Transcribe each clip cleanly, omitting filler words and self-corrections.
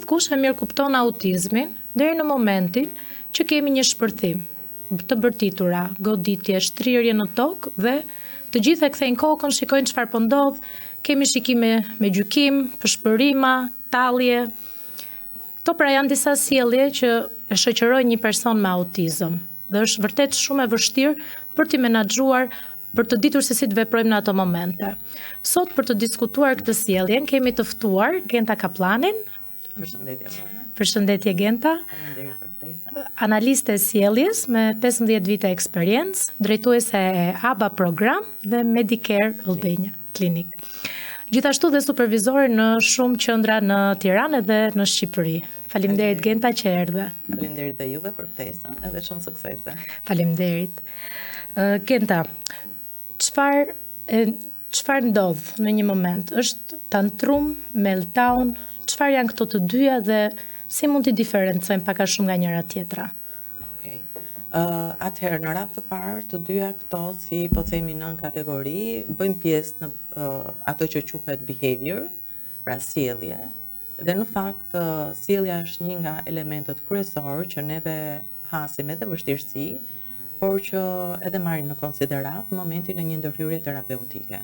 Gjithkush e mirë kupton autizmin deri në momentin që kemi një shpërthim të bërtitura, goditje, shtrirje në tokë dhe të gjithë e kthejnë kokën, shikojnë çfarë po ndodh, kemi shikime me gjykim, përshpërima, tallje. Këto pra janë disa sjellje që e shoqërojnë një person me autizëm dhe është vërtet shumë e vështirë për t'i menaxhuar, për të ditur se si të veprojmë në ato momente. Sot për të diskutuar këtë sjelljen kemi të ftuar Genta Kaplanin. Përshëndetje. Përshëndetje Genta. Faleminderit për ftesën. Analiste e sjelljes me 15 vite eksperiencë, drejtuese e ABA program dhe Medicare Albania Klinik. Gjithashtu dhe supervizore në shumë qendra në Tiranë dhe në Shqipëri. Faleminderit Genta që erdhe. Faleminderit dhe juve për ftesën, edhe shumë suksese. Faleminderit. Genta, çfarë ndodh në një moment? Është tantrum, meltdown, çfarë janë këto të dyja dhe si mund t'i diferencojmë pak a shumë nga njëra tjetra? Okej. Atëherë në radhë të parë, të dyja këto, si po themi nën kategori, bëjmë pjesë në ato që quhet behavior, pra sjellje. Dhe në fakt, sjellja është një nga elementet kryesorë që neve hasim edhe vështirësi, por që edhe marrim në konsiderat në momentin e një ndërhyrje terapeutike.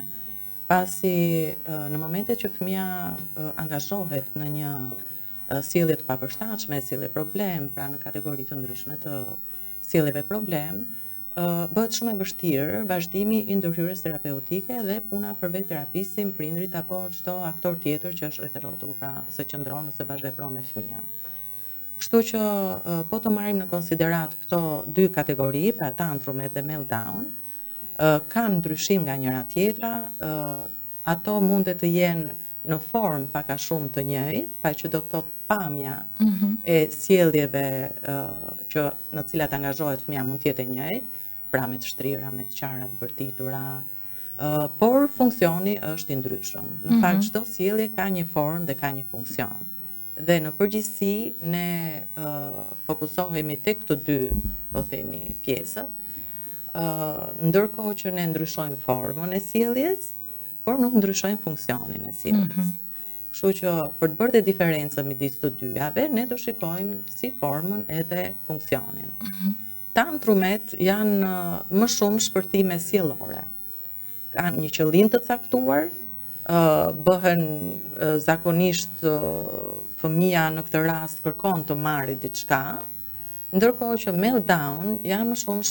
Pasi në momentet që fëmia angazhohet në një sjellje të papërshtatshme, sjellje problem, pra në kategori të ndryshme të sjelljeve problem, bëhet shumë e vështirë vazhdimi i ndërhyrjes terapeutike dhe puna për vetë terapistin, prindrit apo çdo aktor tjetër që është rreth rrotull, pra se qëndron ose bashkëvepron me fëmijën. Kështu që po të marrim në konsiderat këto dy kategori, pra tantrumet dhe meltdown, kanë ndryshim nga njëra tjetra, ato mundet të jenë në formë pak a shumë të njëjtë, pa që do të thotë pamja e sjelljeve që në cilat angazhohet fëmia mund të jetë e njëjtë, pra me të shtrira, me të qara, të bërtitura, por funksioni është i ndryshëm. Në fakt çdo sjellje ka një formë dhe ka një funksion. Dhe në përgjithësi ne fokusohemi tek këto dy, po themi, pjesët, ndërkohë që ne ndryshojmë formën e sjelljes, por nuk ndryshojmë funksionin e sjelljes. Kështu që për të bërë dhe diferencën midis të dyjave, ne do shikojmë si formën edhe funksionin. Tantrumet janë më shumë shpërthime sjellore. Kanë një qëllim të caktuar, bëhen zakonisht fëmia në këtë rast kërkon të marrë diçka, ndërkohë që meltdown janë më shumë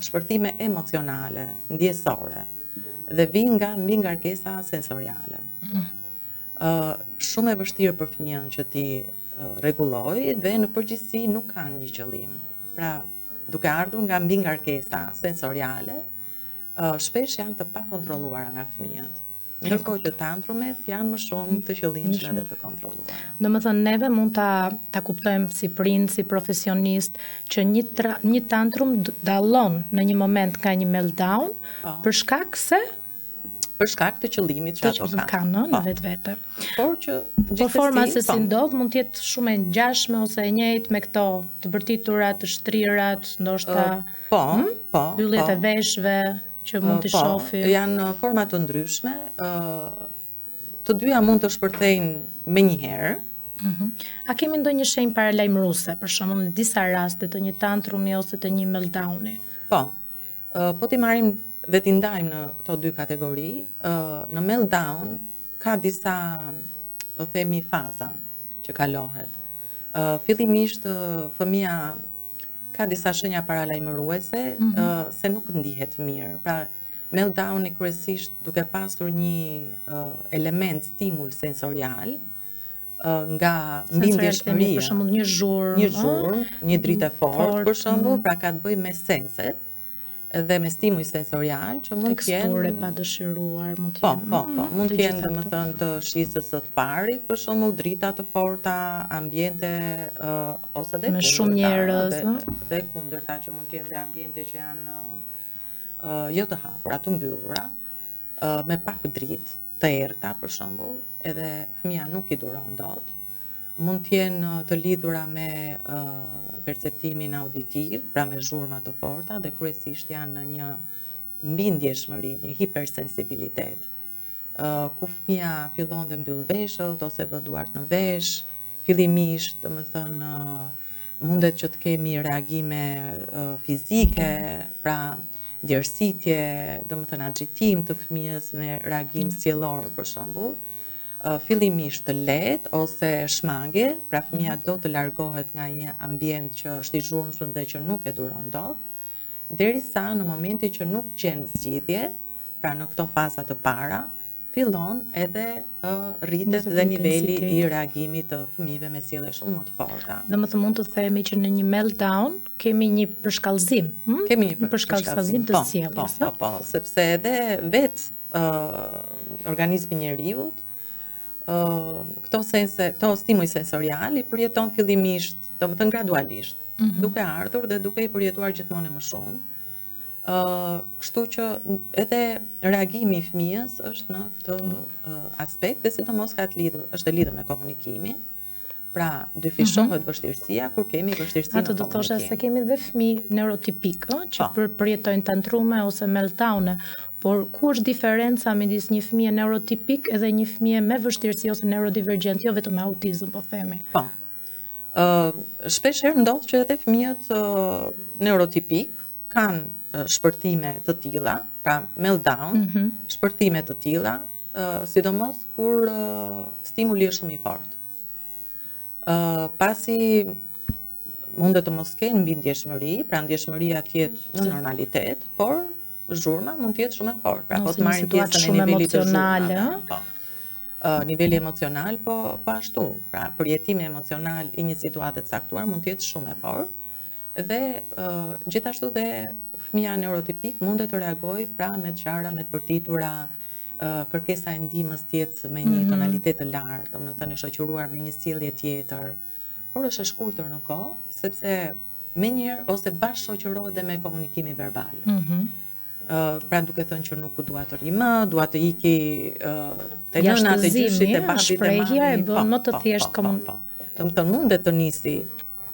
shpërthime emocionale, ndjesore dhe vijnë nga mbi ngarkesa sensoriale. Shumë e vështirë për fëmijën që ti rregullojë dhe në përgjithësi nuk kanë një qëllim. Pra, duke ardhur nga mbi ngarkesa sensoriale, shpesh janë të pakontrolluara nga fëmijët. Ndërkohë që tantrumet janë më shumë të qëllimshme dhe të kontrolluara. Domethënë neve mund ta kuptojmë si prind, si profesionist, që një tantrum dallon në një moment nga një meltdown për shkak të qëllimit që ato kanë në vetvete. Por që gjithsesi forma se si ndodh mund të jetë shumë e ngjashme ose e njëjtë me këto të bërtiturat, të shtrirat, ndoshta mbylljet e veshëve që mund të shofi. Janë forma të ndryshme, të dyja mund të shpërthejnë menjëherë. A kemi ndonjë shenjë paralajmëruese, për shembull në disa raste të një tantrumi ose të një meltdowni? Po t'i marrim dhe t'i ndajmë në këto dy kategori, në meltdown ka disa, po themi, faza që kalohet. Fillimisht fëmia ka disa shenja paralajmëruese se nuk ndihet mirë. Pra, meltdowni kryesisht duke pasur një element stimul sensorial nga mbindjeshmëria. Për shembull një zhurmë, një dritë e fortë, për shembull, pra ka të bëjë me senset dhe me stimuj sensorial që mund të jenë teksture pa dëshiruar, mund të jenë. Mund të jenë domethënë të shisës së të parit, për shembull drita të forta, ambiente ose dhe me shumë njerëz, dhe kundërta që mund të jenë dhe ambiente që janë jo të hapura, të mbyllura, me pak dritë, të errta për shembull, edhe fëmia nuk i duron dot. Mund të jenë të lidhura me perceptimin auditiv, pra me zhurma të forta dhe kryesisht janë në një mbindjeshmëri, një hipersensibilitet. Ku fëmia fillon të mbyll veshët ose vë duart në vesh, fillimisht, domethënë, mundet që të kemi reagime fizike, pra djersitje, domethënë agjitim të fëmijës me reagim sjellor për shembull, fillimisht të lehtë ose shmange, pra fëmia do të largohet nga një ambient që është i zhurmshëm dhe që nuk e duron dot, derisa në momentin që nuk gjen zgjidhje, pra në këto faza të para, fillon edhe rritet dhe niveli i reagimit të fëmijëve me sjellje shumë më të forta. Domethënë mund të themi që në një meltdown kemi një përshkallëzim, Kemi një përshkallëzim të sjelljes. Po, sepse edhe vetë organizmi i njeriut këto stimuj sensorial i përjeton fillimisht, domethënë gradualisht, duke ardhur dhe duke i përjetuar gjithmonë më shumë. Kështu që edhe reagimi i fëmijës është në këtë aspekt, dhe sidomos është e lidhur me komunikimin. Pra, dyfishohet vështirësia kur kemi vështirësi në komunikim. Ato do thosha se kemi dhe fëmijë neurotipik, që përjetojnë tantrume ose meltdowne, por ku është diferenca midis një fëmije neurotipik edhe një fëmije me vështirësi ose neurodivergjent, jo vetëm me autizëm, po themi? Po. Shpesh herë ndodh që edhe fëmijët neurotipik kanë shpërtime të tilla, pra meltdown, shpërtime të tilla, sidomos kur stimuli është shumë i fortë. Pasi mundet të mos kenë mbi ndjeshmëri, pra ndjeshmëria të jetë në normalitet, por zhurma mund të jetë shumë e fortë. Pra po të marrin pjesën e nivelit të zhurmave. Niveli emocional po ashtu. Pra përjetimi emocional i një situate të caktuar mund të jetë shumë e fortë dhe gjithashtu dhe fëmija neurotipik mundet të reagoj pra me të qara, me të përtitura, kërkesa e ndihmës tjetë me një tonalitet të lartë, domethënë e shoqëruar me një sjellje tjetër, por është e shkurtër në kohë, sepse menjëherë ose bashkë shoqërohet dhe me komunikimin verbal. Pra duke thënë që nuk dua të rri më, dua të iki te nëna, te gjyshit, te babit, te shprehja e bën më të thjeshtë komunikim. Domethënë mundet të nisi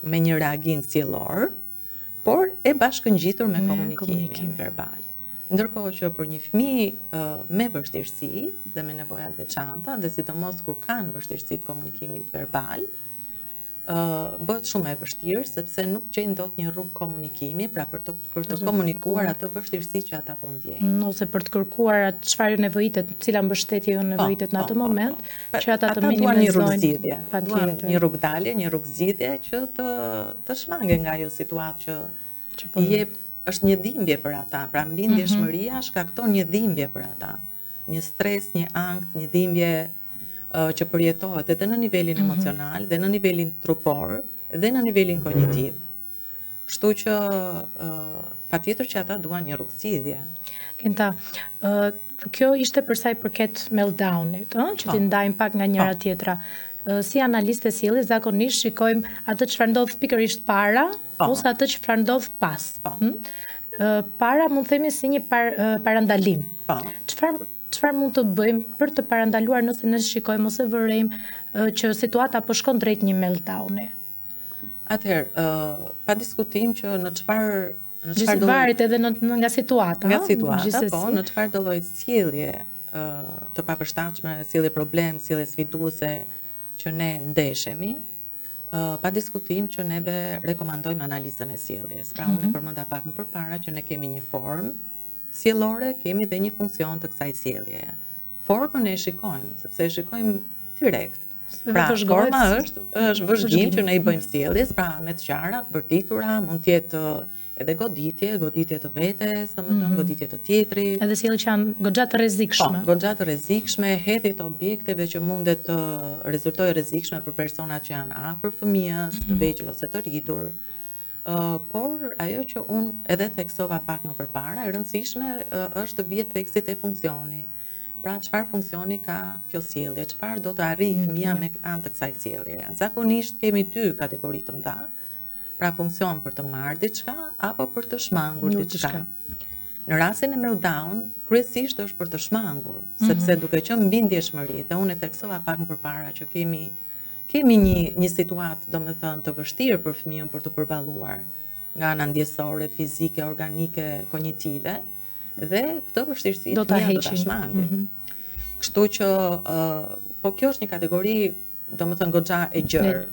me një reagim sjellor, por e bashkëngjitur me komunikimin verbal. Ndërkohë që për një fëmijë me vështirësi dhe me nevoja të veçanta, dhe sidomos kur kanë vështirësi të komunikimit verbal, bëhet shumë e vështirë sepse nuk gjejnë dot një rrugë komunikimi, pra për të komunikuar atë vështirësi që ata po ndjejnë. Ose për të kërkuar atë çfarë nevojitet, cila mbështetje ju nevojitet në atë moment, që ata të minimizojnë. Duan një rrugë dalje, një rrugë zgjidhje që të shmange nga ajo situatë që është një dhimbje për ata, pra mbi ndjeshmëria shkakton një dhimbje për ata. Një stres, një ankth, një dhimbje që përjetohet edhe në nivelin emocional, dhe në nivelin trupor, dhe në nivelin kognitiv. Kështu që patjetër që ata duan një rrugë zgjidhje. Kenta, kjo ishte për sa i përket meltdownit, që ti ndajmë pak nga njëra tjetra. Si analiste sjelljes zakonisht shikojmë atë çfarë ndodh pikërisht para ose atë çfarë ndodh pas. Para mund themi si një parandalim. Çfarë mund të bëjmë për të parandaluar nëse ne shikojmë ose vërejmë që situata po shkon drejt një meltdowni? Atëherë, pa diskutim që në çfarë varet edhe nga situata. Nga situata, po, në çfarë do lloj sjellje të papërshtatshme, sjellje problem, sjellje sfiduese që ne ndeshemi, pa diskutim që neve rekomandojmë analizën e sjelljes. Pra unë e përmenda pak më përpara që ne kemi një formë sjellore, kemi dhe një funksion të kësaj sjelljeje. Formën e shikojmë, sepse e shikojmë direkt. Pra forma është vëzhgim që ne i bëjmë sjelljes, pra me të qara, përtitura, mund të jetë edhe goditje të vetes, domethënë goditje të tjetrit. Edhe sjellje që janë goxha të rrezikshme. Po, goxha të rrezikshme, hedhje të objekteve që mundet të rezultojë rrezikshme për personat që janë afër fëmijës, të vegjël ose të rritur. Por ajo që unë edhe theksova pak më përpara, e rëndësishme është të vihet theksit e funksioni. Pra çfarë funksioni ka kjo sjellje, çfarë do të arrijë fëmia me anë të kësaj sjellje. Zakonisht kemi dy kategori të mëdha. Pra funksion për të marrë diçka apo për të shmangur diçka. Në rastin e meltdown, kryesisht është për të shmangur, sepse duke qenë mbi ndjeshmëri, dhe unë e theksova pak më përpara që kemi një situatë, domethënë, të vështirë për fëmijën për të përballuar nga ana ndjesore, fizike, organike, kognitive, dhe këtë vështirësi do ta shmangin. Kështu që po kjo është një kategori domethënë goxha e gjerë.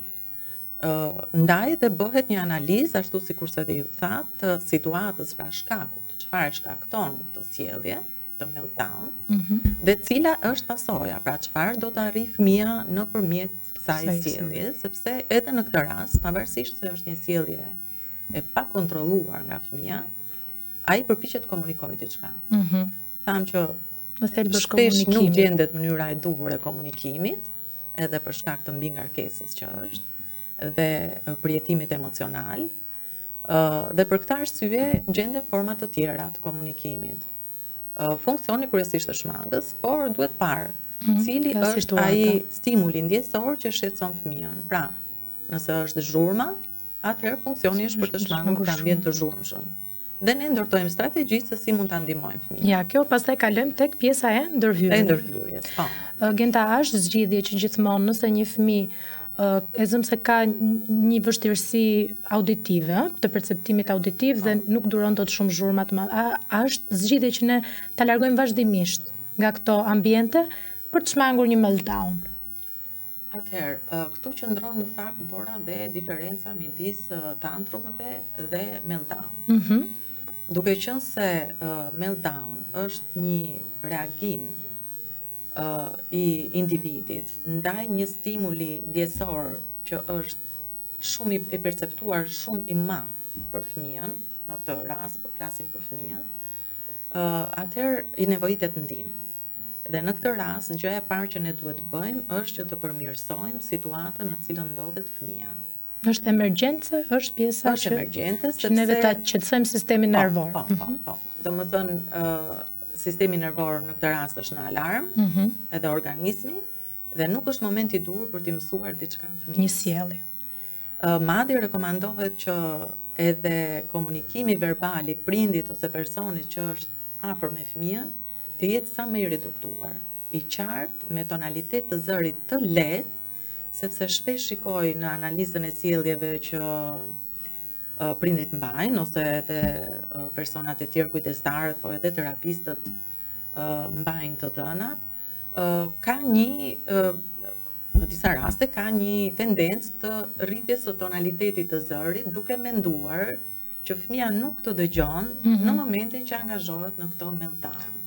Ndaj dhe bëhet një analizë, ashtu si kurse dhe ju thatë, të situatës pra shkakut, çfarë shkakton këtë sjellje të meltdown, dhe cila është pasoja, pra çfarë do të arrijë fëmia nëpërmjet kësaj sjellje, sepse edhe në këtë rast, pavarësisht se është një sjellje e pa kontrolluar nga fëmia, ai përpiqet të komunikojë diçka. Tham që në thelb është shpesh komunikimi. nuk gjendet mënyra e duhur e komunikimit, edhe për shkak të mbingarkesës që është, dhe përjetimit emocional, dhe për këtë arsye gjenden forma të tjera të komunikimit. Funksioni kryesisht të shmangës, por duhet parë cili është ai stimuli ndjesor që shqetëson fëmijën. Pra, nëse është zhurma, atëherë funksioni është për të shmangur këtë ambient të zhurmshëm. Dhe ne ndërtojmë strategji se si mund ta ndihmojmë fëmijën. Ja, kjo pastaj kalojmë tek pjesa e ndërhyrjes. E ndërhyrjes, po. Genta është zgjidhje që gjithmonë nëse një fëmijë e zëm se ka një vështirësi auditive, të perceptimit auditiv dhe nuk duron dot shumë zhurma të madhe. A është zgjidhje që ne ta largojmë vazhdimisht nga këto ambiente për të shmangur një meltdown? Atëherë, këtu qëndron në fakt bora dhe diferenca midis tantrumeve dhe meltdown. Duke qenë se meltdown është një reagim i individit ndaj një stimuli ndjesor që është shumë i perceptuar shumë i madh për fëmijën, në këtë rast po flasim për fëmijën, atëherë i nevojitet ndihmë. Dhe në këtë rast, gjëja e parë që ne duhet të bëjmë është që të përmirësojmë situatën në cilën ndodhet fëmia. Është emergjencë, është pjesa që neve ta qetësojmë sistemin nervor. Po. Domethënë, sistemi nervor në këtë rast është në alarm, edhe organizmi, dhe nuk është momenti i duhur për t'i mësuar diçka fëmijës. Një sjellje. Madje rekomandohet që edhe komunikimi verbal i prindit ose personit që është afër me fëmijën të jetë sa më i reduktuar, i qartë, me tonalitet të zërit të lehtë, sepse shpesh shikoj në analizën e sjelljeve që prindrit mbajnë, ose edhe personat e tjerë kujdestarët, po edhe terapistët mbajnë të dhënat, ka në disa raste ka një tendencë të rritjes së tonalitetit të zërit, duke menduar që fëmia nuk të dëgjon në momentin që angazhohet në këto meltdown.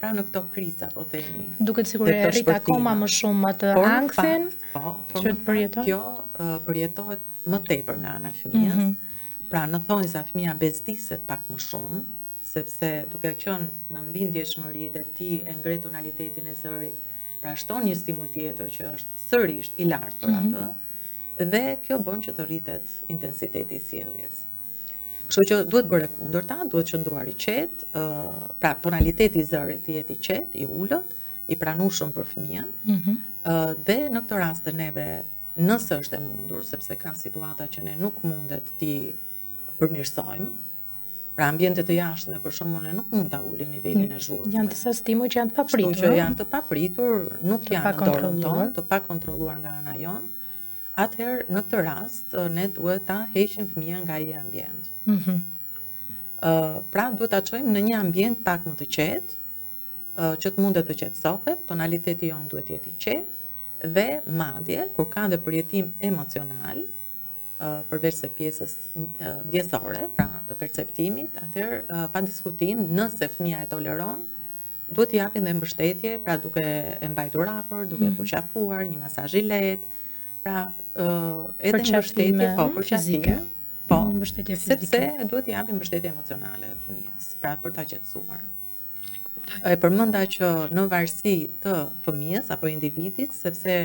Pra në këto kriza, po themi. Duket sikur e rrit akoma më shumë atë anksin që të përjeton. Kjo përjetohet më tepër nga ana e fëmijës. Pra në thonjza fëmia bezdiset pak më shumë, sepse duke qenë në mbindjeshmëri dhe ti e ngre tonalitetin e zërit, pra shton një stimul tjetër që është sërish i lartë për atë, dhe kjo bën që të rritet intensiteti i sjelljes. Kështu që duhet bërë kundërta, duhet qëndruar i qetë, pra tonaliteti i zërit të jetë i qetë, i ulët, i pranueshëm për fëmijën, dhe në këtë rast të neve, nëse është e mundur, sepse ka situata që ne nuk mundet t'i përmirësojmë, pra ambientet të jashtme për shembull ne nuk mund ta ulim nivelin e zhurmës. Janë disa stimuj që janë të papritur. Kështu që janë të papritur, nuk janë në dorën tonë, të pakontrolluar nga ana jonë. Atëherë, në këtë rast, ne duhet ta heqim fëmijën nga ai ambient. Pra, duhet ta çojmë në një ambient pak më të qetë, që të mundet të qetësohet, tonaliteti jonë duhet të jetë i qetë, dhe madje, kur ka dhe përjetim emocional, përveç se pjesës ndjesore, pra të perceptimit, atëherë, pa diskutim, nëse fëmia e toleron, duhet t'i japin dhe mbështetje, pra duke e mbajtur afër, duke përqafuar, një masazh i lehtë, pra edhe mbështetje fizike, sepse duhet t'i japim mbështetje emocionale fëmijës, pra për ta qetësuar. E përmenda që në varësi të fëmijës apo individit, sepse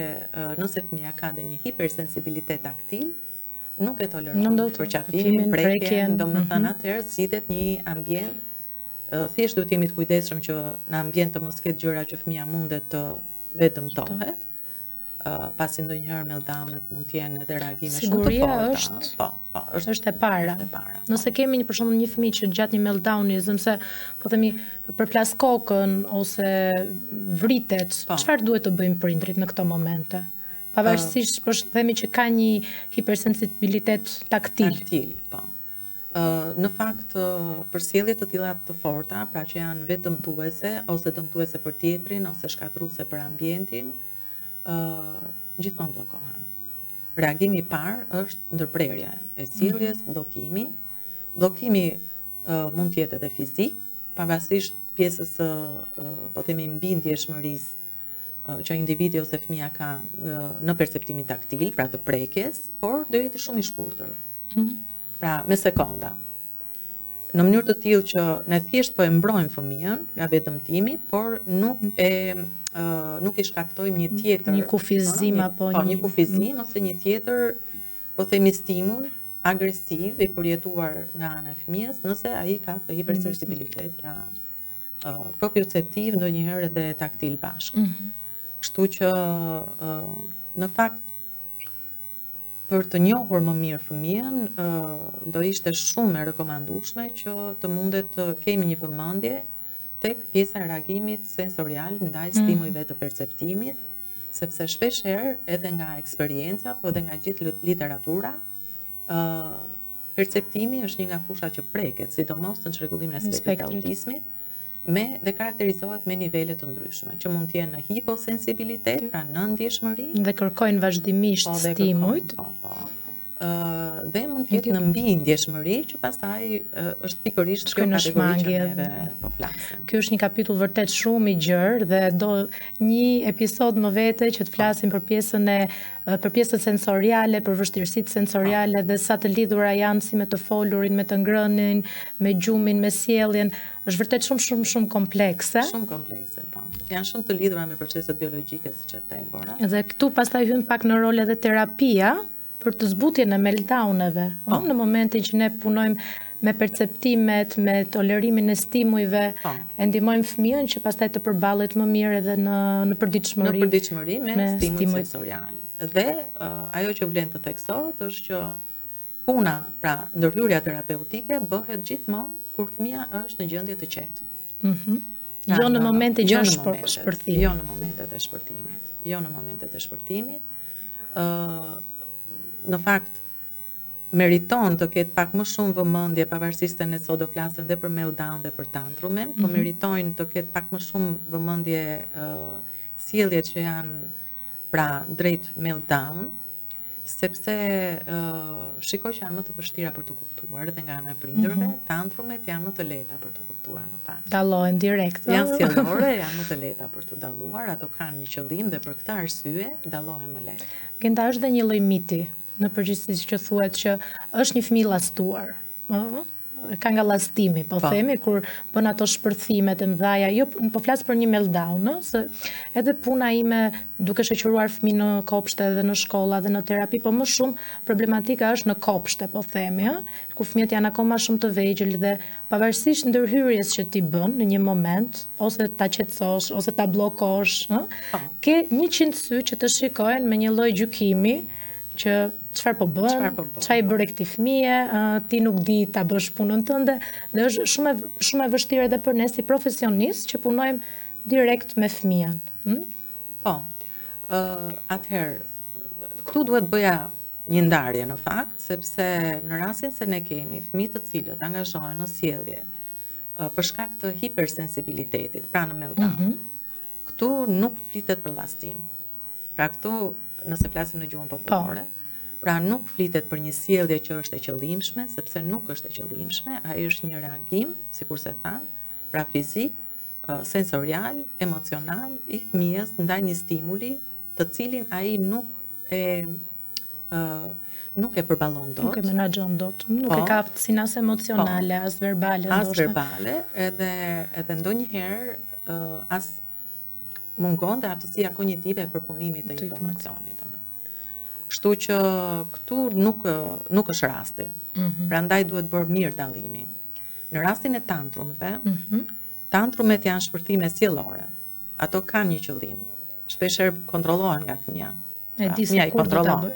nëse fëmia ka dhe një hipersensibilitet taktil, nuk e toleron përqafimin, prekjen, domethënë atëherë zgjidhet një ambient, thjesht duhet jemi të kujdesshëm që në ambient të mos ketë gjëra që fëmia mundet të vetëmtohet. Pasi ndonjëherë meltdownet mund të jenë edhe reagime shumë të forta. Është e para. Nëse kemi për shembull një fëmijë që gjatë një meltdowni, se po themi përplas kokën ose vritet, çfarë duhet të bëjmë prindrit në këto momente? Pavarësisht po themi që ka një hipersensibilitet taktil. Po. Në fakt, për sjellje të tilla të forta, pra që janë vetëm dëmtuese ose dëmtuese për tjetrin ose shkatruese për ambientin, gjithmonë bllokohen. Reagimi I parë është ndërprerja e sjelljes, bllokimi. Bllokimi mund të jetë edhe fizik, pavarësisht pjesës po themi mbindjeshmërisë që individi ose fëmia ka në perceptimin taktil, pra të prekjes, por do jetë shumë I shkurtër. Pra me sekonda. Në mënyrë të tillë që ne thjesht po e mbrojmë fëmijën nga vetëmtimi, por nuk I shkaktojmë një tjetër, një kufizim apo një kufizim ose një tjetër, po themi stimul agresiv I përjetuar nga ana e fëmijës, nëse ai ka këtë hipersensibilitet, pra proprioceptiv, ndonjëherë edhe taktil bashkë. Kështu që në fakt për të njohur më mirë fëmijën, do ishte shumë e rekomandueshme që të mundet të kemi një vëmendje tek pjesa e reagimit sensorial ndaj stimujve të perceptimit, sepse shpeshherë edhe nga eksperienca, po edhe nga gjithë literatura, perceptimi është një nga fushat që preket, sidomos në çrregullimin e spektrit të autizmit, dhe karakterizohet me nivele të ndryshme, që mund të jenë në hiposensibilitet, pra në ndjeshmëri, dhe kërkojnë vazhdimisht stimujt, dhe mund të jetë në mbi ndjeshmëri, që pastaj është pikërisht kjo kategori që neve po flasim. Ky është një kapitull vërtet shumë I gjerë dhe do një episod më vete që të flasim për pjesën sensoriale, për vështirësitë sensoriale dhe sa të lidhura janë si me të folurin, me të ngrënin, me gjumin, me sjelljen. Është vërtet shumë komplekse. Shumë komplekse, po. Janë shumë të lidhura me proceset biologjike, siç e them, Bora. Dhe këtu pastaj hyn pak në rol edhe terapia për të zbutjen e meltdowneve. Në momentin që ne punojmë me perceptimet, me tolerimin e stimujve, e ndihmojmë fëmijën që pastaj të përballet më mirë edhe në përditshmëri. Në përditshmëri me stimuj sensorial. Dhe ajo që vlen të theksohet është që puna, pra ndërhyrja terapeutike bëhet gjithmonë kur fëmia është në gjendje të qetë. Jo në momentin që është shpërthimi. Jo në momentet e shpërthimit. Në fakt, meriton të ketë pak më shumë vëmendje, pavarësisht se ne sot do flasim dhe për meltdown dhe për tantrumin, po meritojnë të ketë pak më shumë vëmendje sjelljet që janë pra drejt meltdown, sepse shikoj që janë më të vështira për të kuptuar dhe nga ana e prindërve, tantrumet janë më të lehta për të kuptuar në fakt. Dallohen direkt. Janë sjellore, janë më të lehta për të dalluar, ato kanë një qëllim dhe për këtë arsye dallohen më lehtë. Genda është dhe një lloj miti në përgjithësi që thuhet që është një fëmijë llastuar. Ka nga llastimi, po themi, kur bën ato shpërthimet e mëdha, jo po flas për një meltdown, se edhe puna ime duke shoqëruar fëmijë në kopshte dhe në shkolla dhe në terapi, po më shumë problematika është në kopshte, po themi, ku fëmijët janë akoma shumë të vegjël dhe pavarësisht ndërhyrjes që ti bën në një moment, ose ta qetësosh, ose ta bllokosh, ke 100 sy që të shikojnë me një lloj gjykimi që çfarë po bën, çfarë I bëre këtij fëmije, ti nuk di ta bësh punën tënde, dhe është shumë e vështirë edhe për ne si profesionistë që punojmë direkt me fëmijën. Po. Atëherë, këtu duhet bëja një ndarje në fakt, sepse në rastin se ne kemi fëmijë të cilët angazhohen në sjellje për shkak të hipersensibilitetit, pra në meltdown. Këtu nuk flitet për llastim. Pra këtu nëse flasim në gjuhën popullore, pra nuk flitet për një sjellje që është e qëllimshme, sepse nuk është e qëllimshme, ai është një reagim, sikur se thanë, pra fizik, sensorial, emocional I fëmijës ndaj një stimuli, të cilin ai nuk e përballon dot. Nuk e menaxhon dot, nuk e ka aftësinë as emocionale, as verbale, as verbale, edhe ndonjëherë as mungon dhe aftësia kognitive e përpunimit të informacionit. Kështu që këtu nuk është rasti. Prandaj duhet bërë mirë dallimi. Në rastin e tantrumeve, tantrumet janë shpërthime sjellore. Ato kanë një qëllim. Shpeshherë kontrollohen nga fëmia. Fëmia I kontrollon.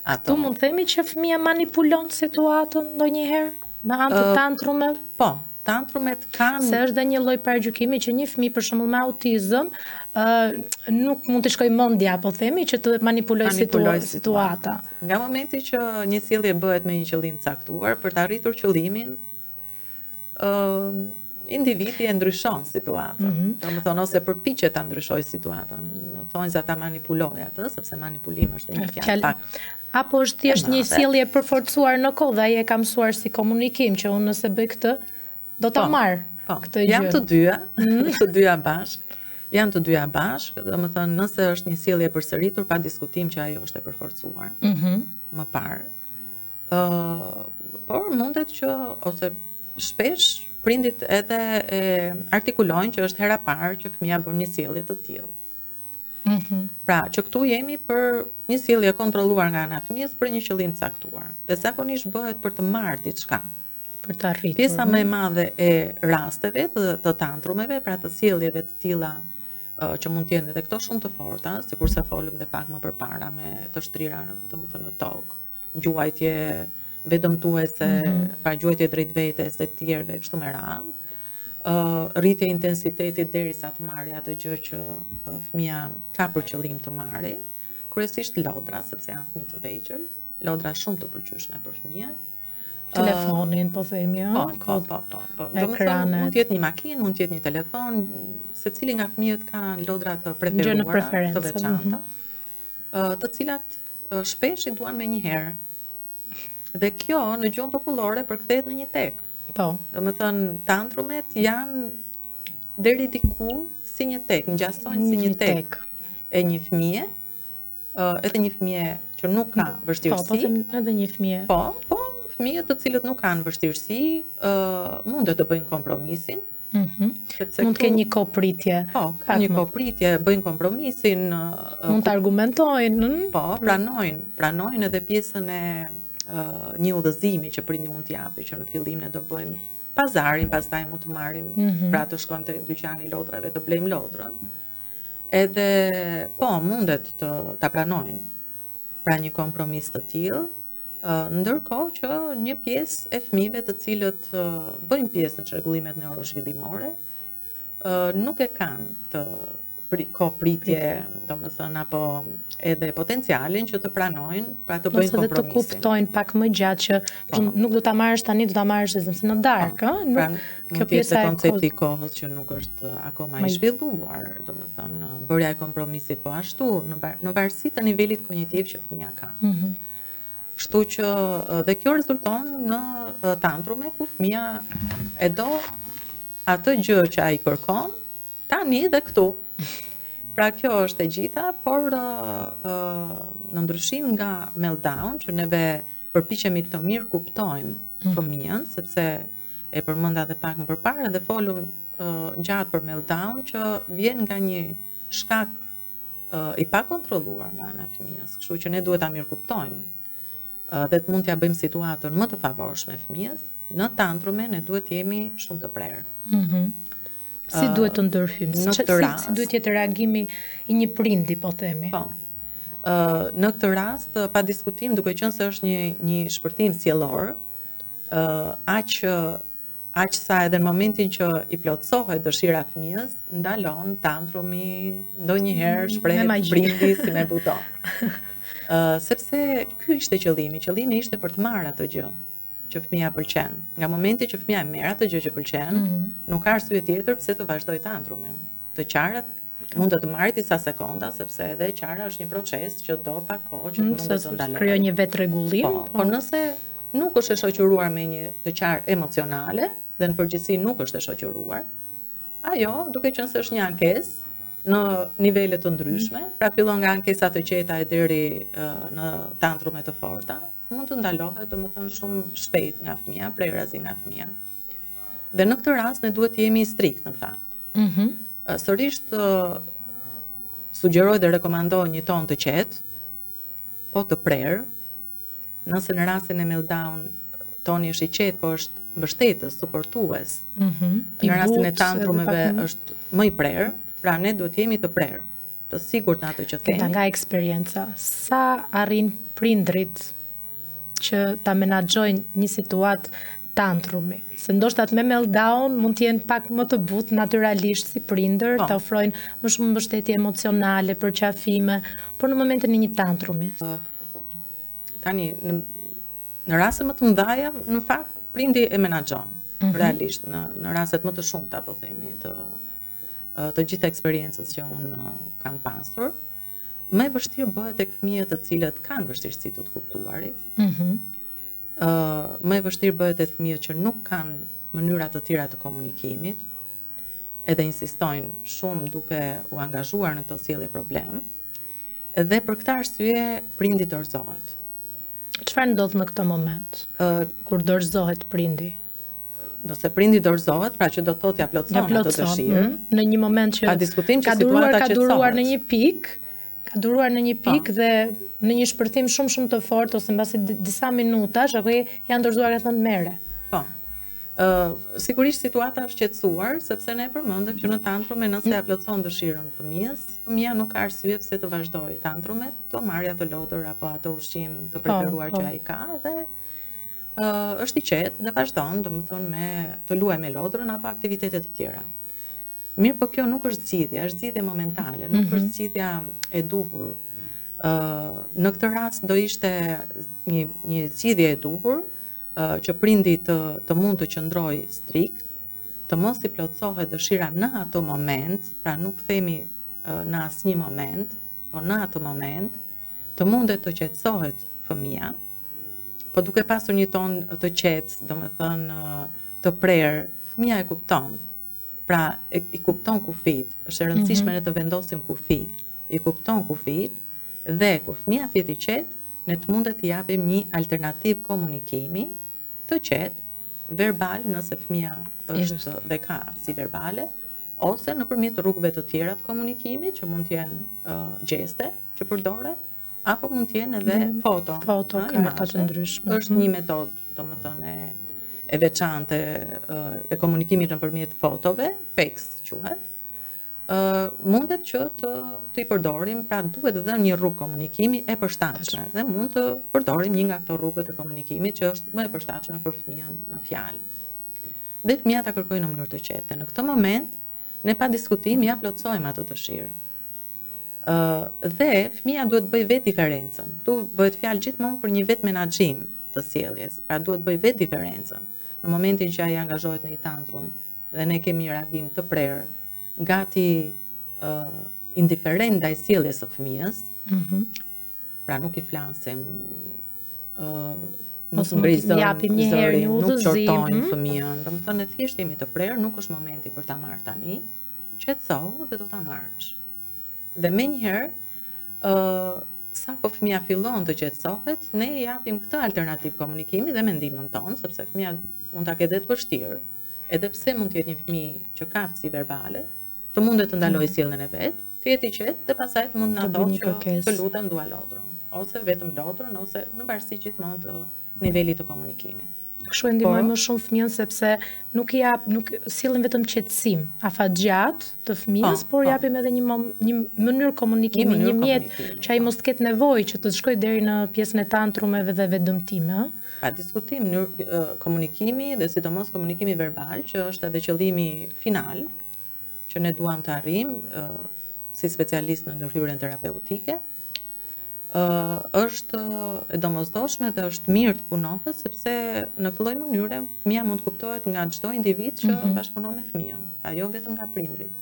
Këtu mund të themi që fëmia manipulon situatën ndonjëherë me anë të tantrumeve? Po. Tantrumet kanë... Se është dhe një lloj parajgjykimi që një fëmijë për shembull me autizëm nuk mund të shkojë mendja, po themi, që të manipuloj situata. Nga momenti që një sjellje bëhet me një qëllim të caktuar, për të arritur qëllimin, individi e ndryshon situatën. Domethënë ose përpiqet ta ndryshojë situatën. thonë se ata manipuloj atë, sepse manipulim është një fjalë pak. Apo është thjesht një sjellje përforcuar në kohë dhe ai e ka mësuar si komunikim që unë nëse bëj këtë do ta marr këtë gjë. Janë të dyja bashkë. Janë të dyja bashkë, domethënë nëse është një sjellje e përsëritur, pa diskutim që ajo është e përforcuar. Më parë. Por mundet që ose shpesh prindit edhe e artikulojnë që është hera parë që fëmia bën një sjellje të tillë. Pra, që këtu jemi për një sjellje kontrolluar nga ana e fëmijës për një qëllim të caktuar. Dhe zakonisht bëhet për të marrë diçka. Për të arritur. Pjesa më e madhe e rasteve të tantrumeve, pra të sjelljeve të tilla që mund të jenë edhe këto shumë të forta, sikurse folëm dhe pak më përpara me të shtrira, domethënë në tokë, gjuajtje vedëmtuese, pra gjuajtje drejt vetes dhe të tjerëve kështu me radhë. Rritje intensitetit derisa të marrë atë gjë që fëmia ka për qëllim të marrë, kryesisht lodra, sepse janë fëmijë të vegjël, lodra shumë të pëlqyeshme për fëmijët. Telefonin, po themi, po. Ekranet. Mund të jetë një makinë, mund të jetë një telefon, secili nga fëmijët ka lodra të preferuara, të veçanta, të cilat shpesh i duan me një herë. Dhe kjo në gjuhën popullore përkthehet në një tek. Po. Domethënë tantrumet janë deri diku si një tek, ngjasojnë si një tek e një fëmie, edhe një fëmie që nuk ka vështirësi. Po, edhe një fëmie. Po, fëmijët të cilët nuk kanë vështirësi, mundet të bëjnë kompromisin. Mund të kenë një kopritje. Po, ka një kopritje, bëjnë kompromisin. Mund të argumentojnë. Po, pranojnë edhe pjesën e një udhëzimi që prindi mund të japi, që në fillim ne do bëjmë pazarin, pastaj mund të marrim, pra të shkojmë te dyqani i lodrave të blejmë lodrën. Edhe po mundet ta pranojnë pra një kompromis të tillë, ndërkohë që një pjesë e fëmijëve të cilët bëjnë pjesë në çrregullimet neurozhvillimore, nuk e kanë këtë kopritje, domethënë apo edhe potencialin që të pranojnë, pra të bëjnë kompromisin. Ose të kuptojnë pak më gjatë që nuk do ta marrësh tani, do ta marrësh në darkë, ëh? Pra, kjo pjesa e koncepti i kohës që nuk është akoma i zhvilluar, domethënë bërja e kompromisit po ashtu, në varësi të nivelit kognitiv që fëmia ka. Kështu që dhe kjo rezulton në tantrume ku fëmia e do atë gjë që ai kërkon tani dhe këtu. Pra kjo është e gjitha, por në ndryshim nga meltdown, që neve përpiqemi të mirë kuptojmë fëmijën, sepse e përmenda edhe pak më përpara dhe folëm gjatë për meltdown që vjen nga një shkak i pakontrolluar nga ana e fëmijës. Kështu që ne duhet ta mirë kuptojmë. Dhe mund t'ja bëjmë situatën më të favorshme fëmijës. Në tantrume ne duhet jemi shumë të prerë. Si duhet të ndërhyjmë? Si duhet jetë reagimi i një prindi, po themi? Po. Në këtë rast, pa diskutim, duke qenë se është një shpërthim sjellor, aq sa edhe në momentin që i plotësohet dëshira e fëmijës, ndalon tantrumi, ndonjëherë shpreh prindi si me buton. Sepse ky ishte qëllimi. Qëllimi ishte për të marrë atë gjë që fëmia pëlqen. Nga momenti që fëmia e merr atë gjë që pëlqen, nuk ka arsye tjetër pse të vazhdoj tantrumin. Të qarat mund të marrë disa sekonda, sepse edhe qara është një proces që do pak kohë që mund të ndalojë. Krijon një vetrregullim. Po nëse nuk është e shoqëruar me një të qarë emocionale dhe në përgjithësi nuk është e shoqëruar, ajo, duke qenë se është një ankesë në nivele të ndryshme, pra fillon nga ankesa të qeta e deri në tantrume të forta, mund të ndalohet, domethënë shumë shpejt nga fëmia, prerazi nga fëmia. Dhe në këtë rast ne duhet të jemi strikt në fakt. Sërish sugjeroj dhe rekomandoj një ton të qetë, po të prerë. Nëse në rastin e meltdown toni është i qetë, po është mbështetës, suportues. Në rastin e tantrumeve është më i prerë, pra ne duhet të jemi të prerë, të sigurt në atë që themi. Nga eksperjenca, sa arrin prindrit që ta menaxhojnë një situatë tantrumi? Se ndoshta me meltdown mund të jenë pak më të butë natyralisht si prindër, të ofrojnë më shumë mbështetje emocionale, përqafime, por në momentin e një tantrumi. Tani, në raste më të mëdha, në fakt, prindi e menaxhon, realisht, në rastet më të shumta, po themi, të gjitha eksperiencës që unë kam pasur. më e vështirë bëhet tek fëmijët të cilët kanë vështirësi të kuptuarit. Më e vështirë bëhet tek fëmijët që nuk kanë mënyra të tjera të komunikimit, edhe insistojnë shumë duke u angazhuar në këtë sjellje problem. Dhe për këtë arsye prindi dorëzohet. Çfarë ndodh në këtë moment? Kur dorëzohet prindi? Nëse prindi dorëzohet, pra që do të thotë ja plotson atë dëshirë. Në një moment që ka diskutim që ka duruar në një pikë, dhe në një shpërthim shumë të fortë ose mbasi disa minutash, apo janë dorëzuar e thënë mere. Po. Sigurisht situata është qetësuar, sepse ne përmendëm që në tantrume nëse ja plotson dëshirën fëmijës, fëmia nuk ka arsye pse të vazhdojë tantrumet, të marrë atë lodër apo atë ushqim të preferuar që ai ka, dhe është i qetë dhe vazhdon, domethënë me të luajë me lodrën apo aktivitete të tjera. Mirë, po kjo nuk është zgjidhja, është zgjidhje momentale, nuk është zgjidhja e duhur. Në këtë rast do ishte një zgjidhje e duhur, që prindi të mund të qëndrojë strikt, të mos i plotësohet dëshira në atë moment, pra nuk themi në asnjë moment, po në atë moment, të mundet të qetësohet fëmia, po duke pasur një ton të qetë, domethënë të prerë, fëmia e kupton. Pra i kupton kufit, është e rëndësishme ne të vendosim kufi, i kupton kufit, dhe kur fëmia të jetë i qetë, ne të mundet të japim një alternativë komunikimi të qetë, verbal nëse fëmia është dhe ka si verbale, ose nëpërmjet rrugëve të tjera të komunikimit, që mund të jenë gjeste që përdoret, apo mund të jenë edhe foto, karta të ndryshme. Është një metodë, domethënë e veçantë e komunikimit nëpërmjet fotove, PEX quhet. Mundet që të i përdorim, pra duhet dhënë një rrugë komunikimi e përshtatshme dhe mund të përdorim një nga këto rrugët e komunikimit që është më e përshtatshme për fëmijën në fjalë. Dhe fëmia ta kërkojë në mënyrë të qetë. Në këtë moment ne pa diskutim ja plotsojmë atë dëshirë. Dhe fëmia duhet bëj vetë diferencën. Ktu bëhet fjalë gjithmonë për një vetë menaxhim të sjelljes, pra duhet bëj vetë diferencën. Në momentin që ai angazhohet në një tantrum dhe ne kemi një reagim të prerë, gati indiferent ndaj sjelljes së fëmijës, pra nuk i flasim, nuk japim një herë një udhëzim, nuk qortojmë fëmijën, domethënë ne thjesht jemi të prerë, nuk është momenti për ta marrë tani, qetësohu dhe do ta marrësh. Dhe menjëherë, sa po fëmia fillon të qetësohet, ne i japim këtë alternativë komunikimi dhe me ndihmën tonë, sepse fëmia mund ta ketë të vështirë, edhe pse mund të jetë një fëmijë që ka aftësi verbale, të mundet të ndalojë sjelljen e vet, të jetë i qetë dhe pastaj të mund na thotë që të lutem dua lodrën, ose vetëm lodrën, ose në varësi gjithmonë të nivelit të komunikimit. Kështu e ndihmoj më shumë fëmijën sepse nuk sillim vetëm qetësim, afatgjat të fëmijës, por japim edhe një mënyrë komunikimi, një mjet që ai mos ketë nevojë që të shkojë deri në pjesën e tantrumeve dhe vetdëmtime. Pa diskutim, komunikimi dhe sidomos komunikimi verbal, që është edhe qëllimi final që ne duam të arrijmë si specialist në ndërhyrjen terapeutike, është e domosdoshme dhe është mirë të punohet, sepse në këtë lloj mënyre fëmia mund të kuptohet nga çdo individ që bashkëpunon me fëmijën, jo vetëm nga prindrit,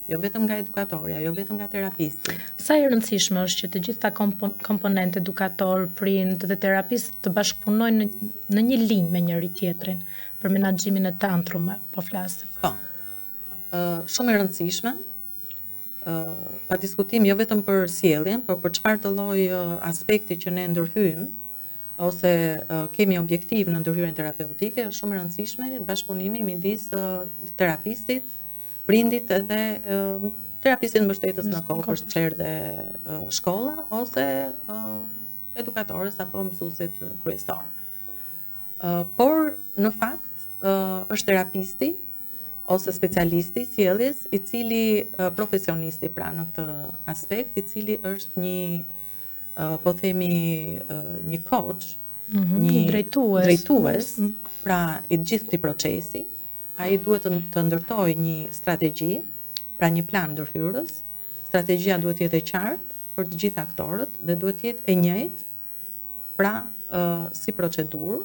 jo vetëm nga edukatorja, jo vetëm nga terapisti. Sa e rëndësishme është që të gjitha komponentë, edukator, prind dhe terapist të bashkëpunojnë në një linjë me njëri tjetrin për menaxhimin e tantrumeve, po flasim. Po. Shumë e rëndësishme. Pa diskutim jo vetëm për sjelljen, por për çfarë të lloj aspekti që ne ndërhyjmë ose kemi objektiv në ndërhyrjen terapeutike, është shumë e rëndësishme bashkëpunimi midis terapistit, prindit edhe terapistit mbështetës në kohë për çerdhe dhe shkolla ose edukatorës apo mësuesit kryesor. Por në fakt është terapisti ose specialisti sjelljes i cili profesionisti pra në këtë aspekt, i cili është një po themi një coach, një drejtues, pra i gjithë këtij procesi, ai duhet të ndërtojë një strategji, pra një plan ndërhyrës. Strategjia duhet të jetë e qartë për të gjithë aktorët dhe duhet të jetë e njëjtë, pra si procedurë,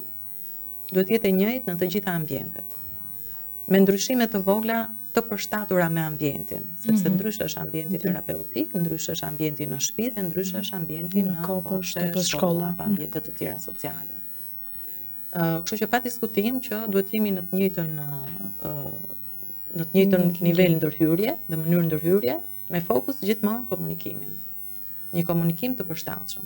duhet të jetë e njëjtë në të gjitha ambientet. Me ndryshime të vogla të përshtatura me ambientin, sepse ndryshe është ambienti terapeutik, ndryshe është ambienti në shtëpi dhe ndryshe është ambienti në shkolla, pa ambiente të tjera sociale. Kështu që pa diskutim që duhet jemi në të njëjtën nivel ndërhyrje dhe mënyrë ndërhyrje, me fokus gjithmonë komunikimin. Një komunikim të përshtatshëm.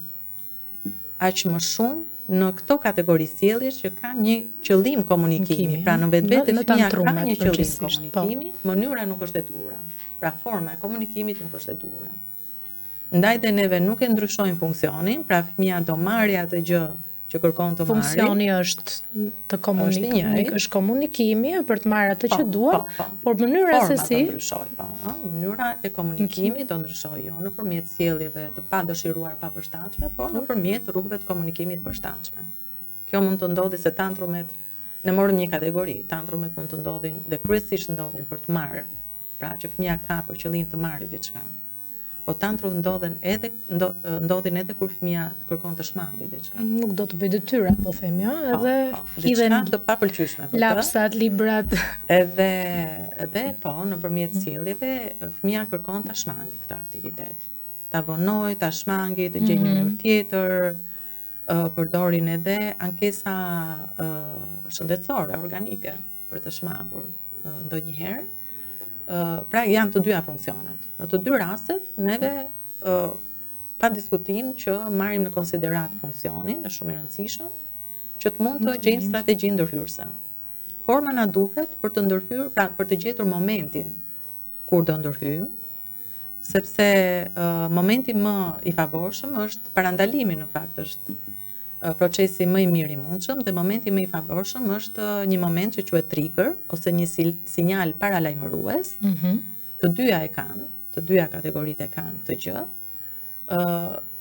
Aq më shumë në këto kategori sjelljesh që kanë një qëllim komunikimi. Pra në vetvete fëmia ka një qëllim komunikimi, mënyra nuk është e duhura. Pra forma e komunikimit nuk është e duhura. Ndaj dhe neve nuk e ndryshojmë funksionin, pra fëmia do marrë atë gjë që kërkon të marrë. Funksioni është të është komunikimi për të marrë atë që duan, por mënyra se si mënyra e komunikimit do ndryshojë jo nëpërmjet sjelljeve të padëshiruar pa përshtatshme, por nëpërmjet rrugëve të komunikimit përshtatshme. Kjo mund të ndodhi se tantrumet, ne morëm një kategori, tantrumet mund të ndodhin dhe kryesisht ndodhin për të marrë, pra që fëmia ka për qëllim të marrë diçka. Po tantrum ndodhin edhe kur fëmia kërkon të shmangi diçka. Nuk do të bëj detyra, po them, jo, edhe diçka të papëlqyeshme për të. Lapsat, librat. Edhe po, nëpërmjet sjelljeve, fëmia kërkon ta shmangi këtë aktivitet. Ta vonoj, ta shmangi, të gjejë një mënyrë tjetër, përdorin edhe ankesa shëndetësore, organike për të shmangur ndonjëherë. Pra janë të dyja funksionet. Në të dy rastet, neve pa diskutim që marrim në konsiderat funksionin, është shumë i rëndësishëm, që të mund të gjejmë strategji ndërhyrëse. Forma na duhet për të ndërhyrë, pra për të gjetur momentin kur do ndërhyjmë, sepse momenti më i favorshëm është parandalimi, në fakt është procesi më i mirë i mundshëm dhe momenti më i favorshëm është një moment që quhet trigger ose një sinjal paralajmërues. Të dyja e kanë, të dyja kategoritë e kanë këtë gjë.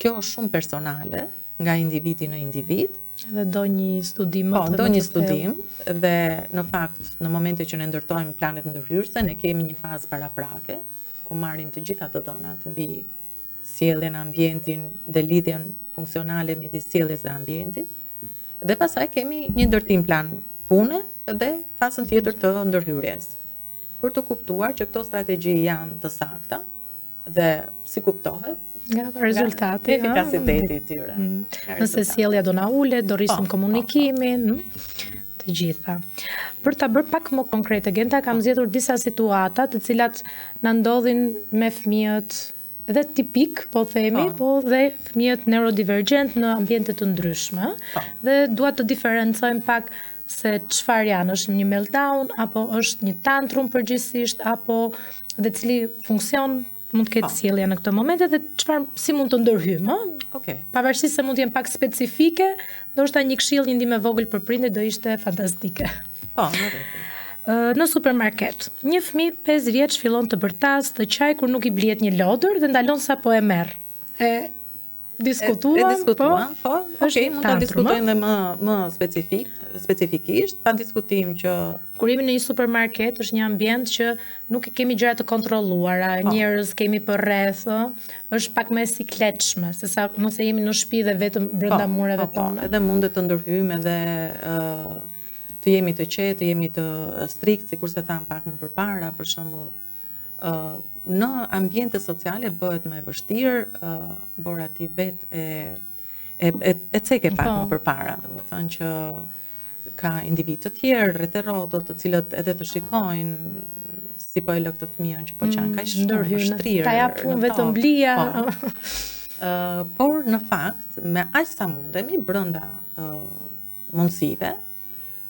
Kjo është shumë personale nga individi në individ. Dhe do një studim do një studim dhe në fakt në momentin që ne ndërtojmë planet ndërhyrëse ne kemi një fazë paraprake ku marrim të gjitha të dhënat mbi sjelljen, ambientin dhe lidhjen funksionale midis sjelljes dhe ambientit. Dhe pastaj kemi një ndërtim plan pune dhe fazën tjetër të ndërhyrjes. Për të kuptuar që këto strategji janë të sakta dhe si kuptohet nga rezultati, efikasiteti i tyre. Nëse sjellja do na ulet, do rrisim komunikimin, të gjitha. Për ta bërë pak më konkrete, Genta, kam zgjedhur disa situata të cilat na ndodhin me fëmijët edhe tipik, po themi, po dhe fëmijët neurodivergent në ambiente të ndryshme. Dhe dua të diferencojmë pak se çfarë janë, është një meltdown apo është një tantrum përgjithsisht apo dhe cili funksion mund të ketë sjellja në këto momente dhe çfarë si mund të ndërhyjmë, pavarësisht se mund të jenë pak specifike, ndoshta një këshill, një ndihmë vogël për prindërit do ishte fantastike. Në supermarket, një fëmijë 5 vjeç fillon të bërtas të qaj kur nuk i blihet një lodër dhe ndalon sa po e merr. Diskutuam, mund ta diskutojmë dhe më specifikisht, pa diskutim që kur jemi në një supermarket është një ambient që nuk kemi gjëra të kontrolluara, njerëz kemi përreth, është pak më e sikletshme, sesa nëse jemi në shtëpi dhe vetëm brenda mureve tona. Edhe mundet të ndërhyjmë edhe të jemi të qetë, të jemi të strikt, sikur se tham pak më përpara, për shembull, në ambiente sociale bëhet më e vështirë, bora ti vetë e ceke pak më përpara, domethënë që ka individ të tjerë rreth rrotës, të cilët edhe të shikojnë si po e lë këtë fëmijën që po qan kaq shumë vështirë. Ta japun vetëm blia. Por në fakt, me aq sa mundemi brenda mundësive,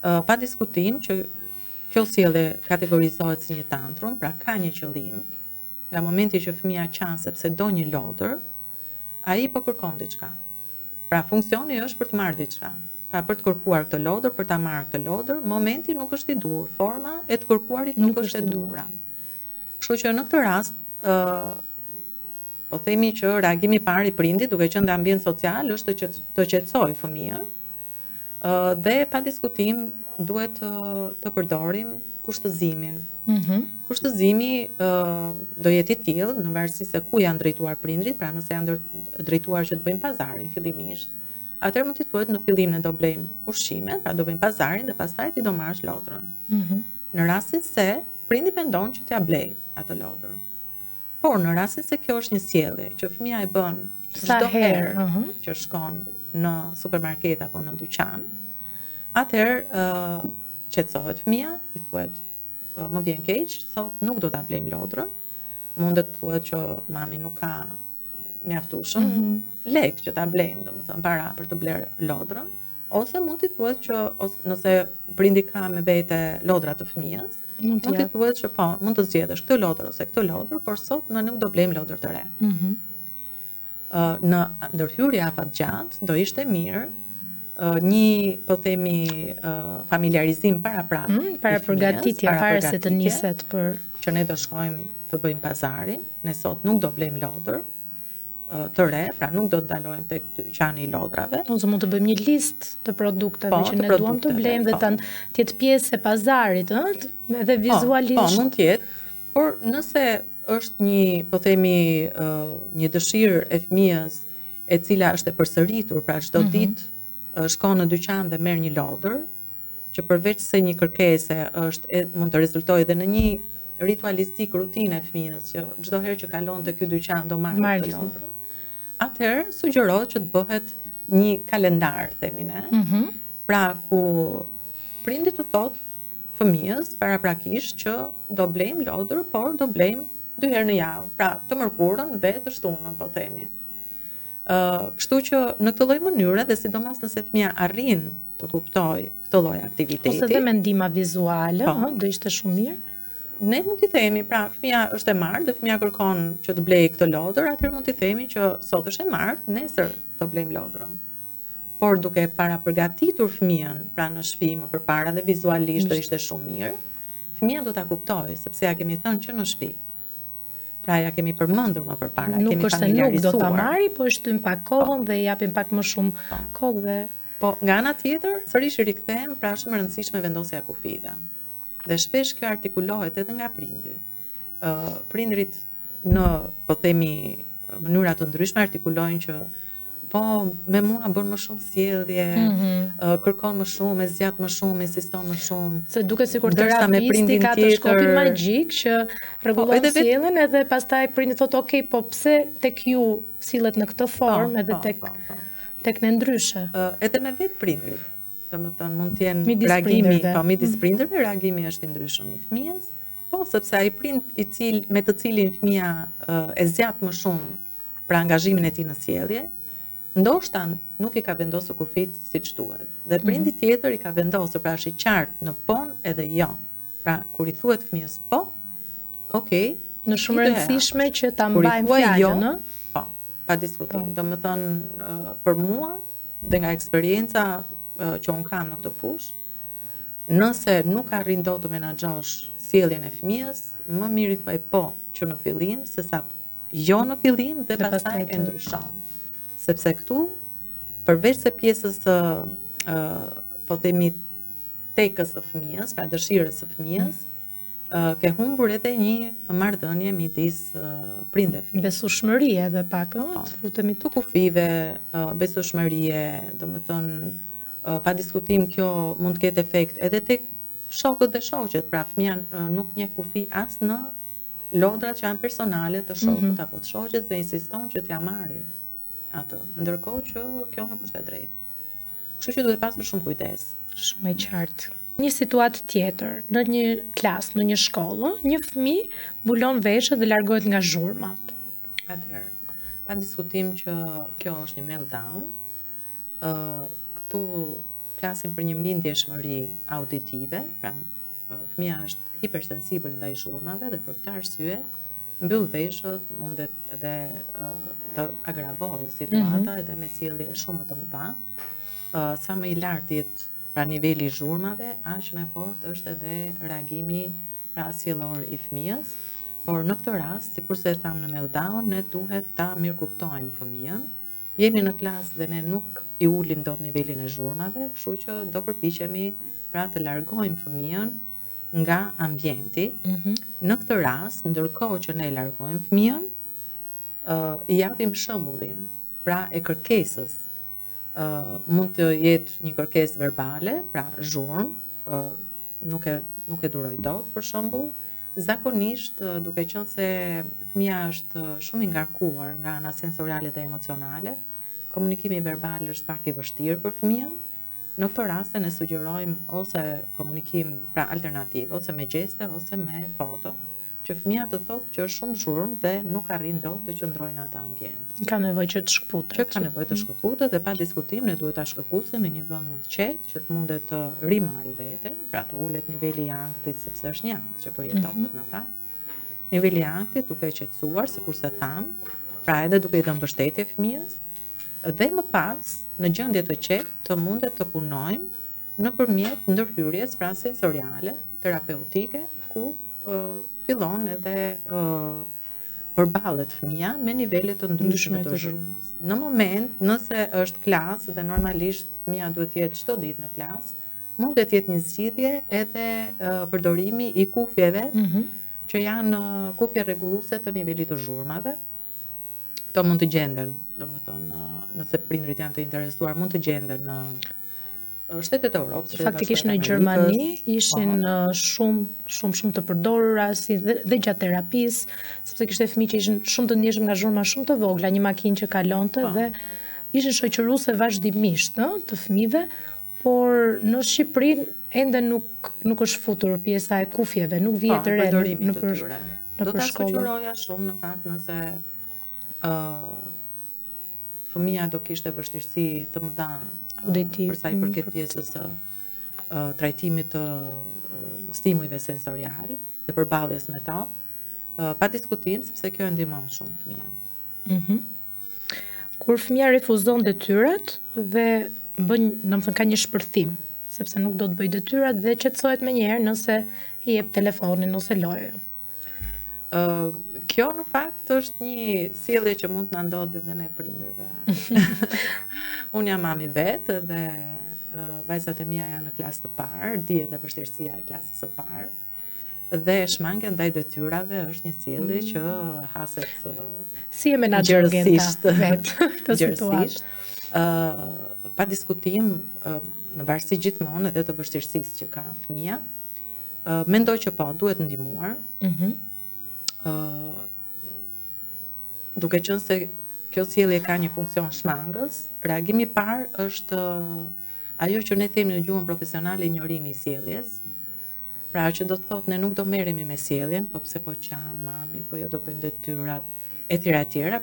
pa diskutim që kjo sjellje kategorizohet si një tantrum, pra ka një qëllim, nga momenti që fëmia qan sepse do një lodër, ai po kërkon diçka. Pra funksioni është për të marrë diçka. Pra për të kërkuar këtë lodër, për ta marrë këtë lodër, momenti nuk është i duhur, forma e të kërkuarit nuk është e duhura. Kështu që në këtë rast, po themi që reagimi i parë i prindit, duke qenë në ambient social, është të qetësojë fëmijën. Dhe pa diskutim duhet të përdorim kushtëzimin. Kushtëzimi do jetë i tillë në varësi se ku janë drejtuar prindrit, pra nëse janë drejtuar që të bëjmë pazarin fillimisht, atëherë mund t'i thuhet në fillim ne do blejmë ushqime, pra do bëjmë pazarin dhe pastaj ti do marrësh lotrën. Në rastin se prindi mendon që t'ja blej atë lodër. Por në rastin se kjo është një sjellje që fëmia e bën çdo herë që shkon në supermarket apo në dyqan, atëherë qetësohet fëmia, i thuhet më vjen keq, sot nuk do ta blejmë lodrën. Mundet të thuhet që mami nuk ka mjaftueshëm lek që ta blejmë, domethënë para për të bler lodrën, ose mund t'i thuhet që nëse prindi ka me vete lodra të fëmijës, mund t'i thuhet që po, mund të zgjedhësh këtë lodër ose këtë lodër, por sot ne nuk do blejmë lodër të re. Në ndërhyrje afat gjatë do ishte mirë një, po themi, familiarizim para përgatitje para se të niset për që ne do shkojmë të bëjmë pazarin, ne sot nuk do blejmë lodër të re, pra nuk do të dalojmë tek dyqani i lodrave. Ose mund të bëjmë një listë të produkteve që ne duam të blejmë dhe të jetë pjesë e pazarit, edhe vizualisht. Po, mund të jetë, por nëse është një, po themi, një dëshirë e fëmijës e cila është e përsëritur, pra çdo ditë shkon në dyqan dhe merr një lodër, që përveç se një kërkesë është mund të rezultojë edhe në një ritualistik rutinë e fëmijës që çdo herë që kalon te ky dyqan do marrë këtë lodër. Atëherë sugjerohet që të bëhet një kalendar, themi ne. Pra ku prindi të thotë fëmijës paraprakisht që do blejmë lodër, por do blejmë 2 herë në javë, pra të mërkurën dhe të shtunën, po themi. Kështu që në këtë lloj mënyre, dhe sidomos nëse fëmia arrin të kuptojë këtë lloj aktiviteti, ose dhe me ndihma vizuale, do ishte shumë mirë. Ne mund t'i themi, pra fëmia është e marrë dhe fëmia kërkon që të blejë këtë lodër, atëherë mund t'i themi që sot është e marrë, nesër do blejmë lodrën. Por duke para përgatitur fëmijën, pra në shtëpi më përpara dhe vizualisht do ishte shumë mirë, fëmia do ta kuptojë, sepse ja kemi thënë që në shtëpi. Pra ja kemi përmendur më përpara, kemi familiarizuar. Nuk është se nuk do ta marri, po shtym pak kohën dhe japim pak më shumë kohë dhe po nga ana tjetër, sërish i rikthehem, pra është më e rëndësishme vendosja e kufive. Dhe shpesh kjo artikulohet edhe nga prindi. Prindrit në, po themi, mënyra të ndryshme artikulojnë që po me mua bën më shumë sjellje, kërkon më shumë, e zgjat më shumë, insiston më shumë. Se duket sikur terapisti ka të shkopin magjik që rregullon sjelljen edhe pastaj prindi thotë, "Ok, po pse tek ju sillet në këtë formë edhe tek ne ndryshe?" Edhe me vetë prindrit. Domethënë mund të jenë reagimi, po midis prindërve reagimi është i ndryshëm i fëmijës, po sepse ai prind me të cilin fëmia e zgjat më shumë për angazhimin e tij në sjellje, ndoshta nuk i ka vendosur kufit siç duhet. Dhe prindi tjetër i ka vendosur, pra është i qartë në pon edhe jo. Pra kur i thuhet fëmijës po, okay, në shumë rëndësishme që ta mbajmë fjalën, po, pa diskutim. Domethënë për mua dhe nga eksperjenca që unë kam në këtë fushë, nëse nuk arrin dot të menaxhosh sjelljen e fëmijës, më mirë i thuaj po që në fillim, sesa jo në fillim dhe pastaj e ndryshon. Sepse këtu, përveç se pjesës po themi tekës së fëmijës, pra dëshirës së fëmijës, ke humbur edhe një marrëdhënie midis prindëve dhe fëmijës. Besueshmëri edhe pak, të futemi të kufive, besueshmërie, domethënë pa diskutim kjo mund të ketë efekt edhe tek shokët dhe shoqet, pra fëmia nuk njeh kufi as në lodrat që janë personale të shokut apo të shoqes dhe insiston që t'ja marrë atë, ndërkohë që kjo nuk është e drejtë. Kështu që duhet pasur shumë kujdes. Shumë e qartë. Një situatë tjetër, në një klasë, në një shkollë, një fëmijë mbulon veshët dhe largohet nga zhurmat. Atëherë, pa diskutim që kjo është një meltdown. Këtu flasim për një mbindjeshmëri auditive, pra fëmia është hipersensibël ndaj zhurmave dhe për këtë arsye mbyll veshët, mundet edhe të agravojë situata edhe me sjellje shumë të mëdha. Sa më i lartë jetë pra niveli i zhurmave, aq më fort është edhe reagimi pra sjellor i fëmijës, por në këtë rast, sikurse e tham në meltdown, ne duhet ta mirëkuptojmë fëmijën. Jemi në klasë dhe ne nuk i ulim dot nivelin e zhurmave, kështu që do përpiqemi pra të largojmë fëmijën nga ambienti. Në këtë rast, ndërkohë që ne largojmë fëmijën, i japim shembullin, pra e kërkesës. Mund të jetë një kërkesë verbale, pra zhurmë, nuk e duroj dot për shembull, Zakonisht, duke qenë se fëmia është shumë i ngarkuar nga ana sensoriale dhe emocionale, komunikimi verbal është pak i vështirë për fëmijën. Në këtë raste ne sugjerojmë ose komunikim pra alternativ, ose me gjeste ose me foto, që fëmia të thotë që është shumë zhurmë dhe nuk arrin dot të qëndrojë në atë ambient. Ka nevojë që të shkëputet. Që ka nevojë të shkëputet dhe pa diskutim ne duhet ta shkëputsim në një vend më të qetë që të mundet të rimarrë veten, pra të ulet niveli i ankthit sepse është një ankth që përjetohet në fakt. Niveli i ankthit duke qetësuar, sikurse tham, pra edhe duke i dhënë mbështetje fëmijës, dhe më pas në gjendje të qetë të mundet të punojmë nëpërmjet ndërhyrjes pra sensoriale, terapeutike, ku fillon edhe përballet fëmia me nivele të ndryshme të zhurmës. Në moment, nëse është klasë dhe normalisht fëmia duhet të jetë çdo ditë në klasë, mund të jetë një zgjidhje edhe përdorimi i kufjeve që janë kufje rregulluese të nivelit të zhurmave. Këto mund të gjenden, domethënë, nëse prindrit janë të interesuar, mund të gjenden në Shtetet e Europës. Faktikisht në Gjermani ishin shumë të përdorura si dhe gjatë terapisë, sepse kishte fëmijë që ishin shumë të ndjeshëm nga zhurma shumë të vogla, një makinë që kalonte dhe ishin shoqëruese vazhdimisht, të fëmijëve, por në Shqipëri ende nuk është futur pjesa e kufjeve, nuk vihet re në shkolla. Do ta sugjeroja shumë në fakt nëse fëmia do kishte vështirësi të mëdha për sa i përket pjesës së trajtimit të stimujve sensorial dhe përballjes me to, pa diskutim sepse kjo e ndihmon shumë fëmijën. Kur fëmia refuzon detyrat dhe domethënë ka një shpërthim, sepse nuk do të bëj detyrat dhe qetësohet menjëherë nëse i jep telefonin ose lojën. Kjo në fakt është një sjellje që mund të na ndodhi edhe ne prindërve. Unë jam mami vetë dhe vajzat e mia janë në klasë të parë, dihet edhe vështirësia e klasës së parë. Dhe shmangja ndaj detyrave është një sjellje që haset si e menaxhon Genta vetë të situatë. Pa diskutim, në varësi gjithmonë edhe të vështirësisë që ka fëmia, mendoj që po duhet ndihmuar. Duke qenë se kjo sjellje ka një funksion shmangës, reagimi i parë është ajo që ne themi në gjuhën profesionale injorimi i sjelljes. Pra që do të thotë ne nuk do merremi me sjelljen, po pse po qan mami, po jo do bëjmë detyrat etj.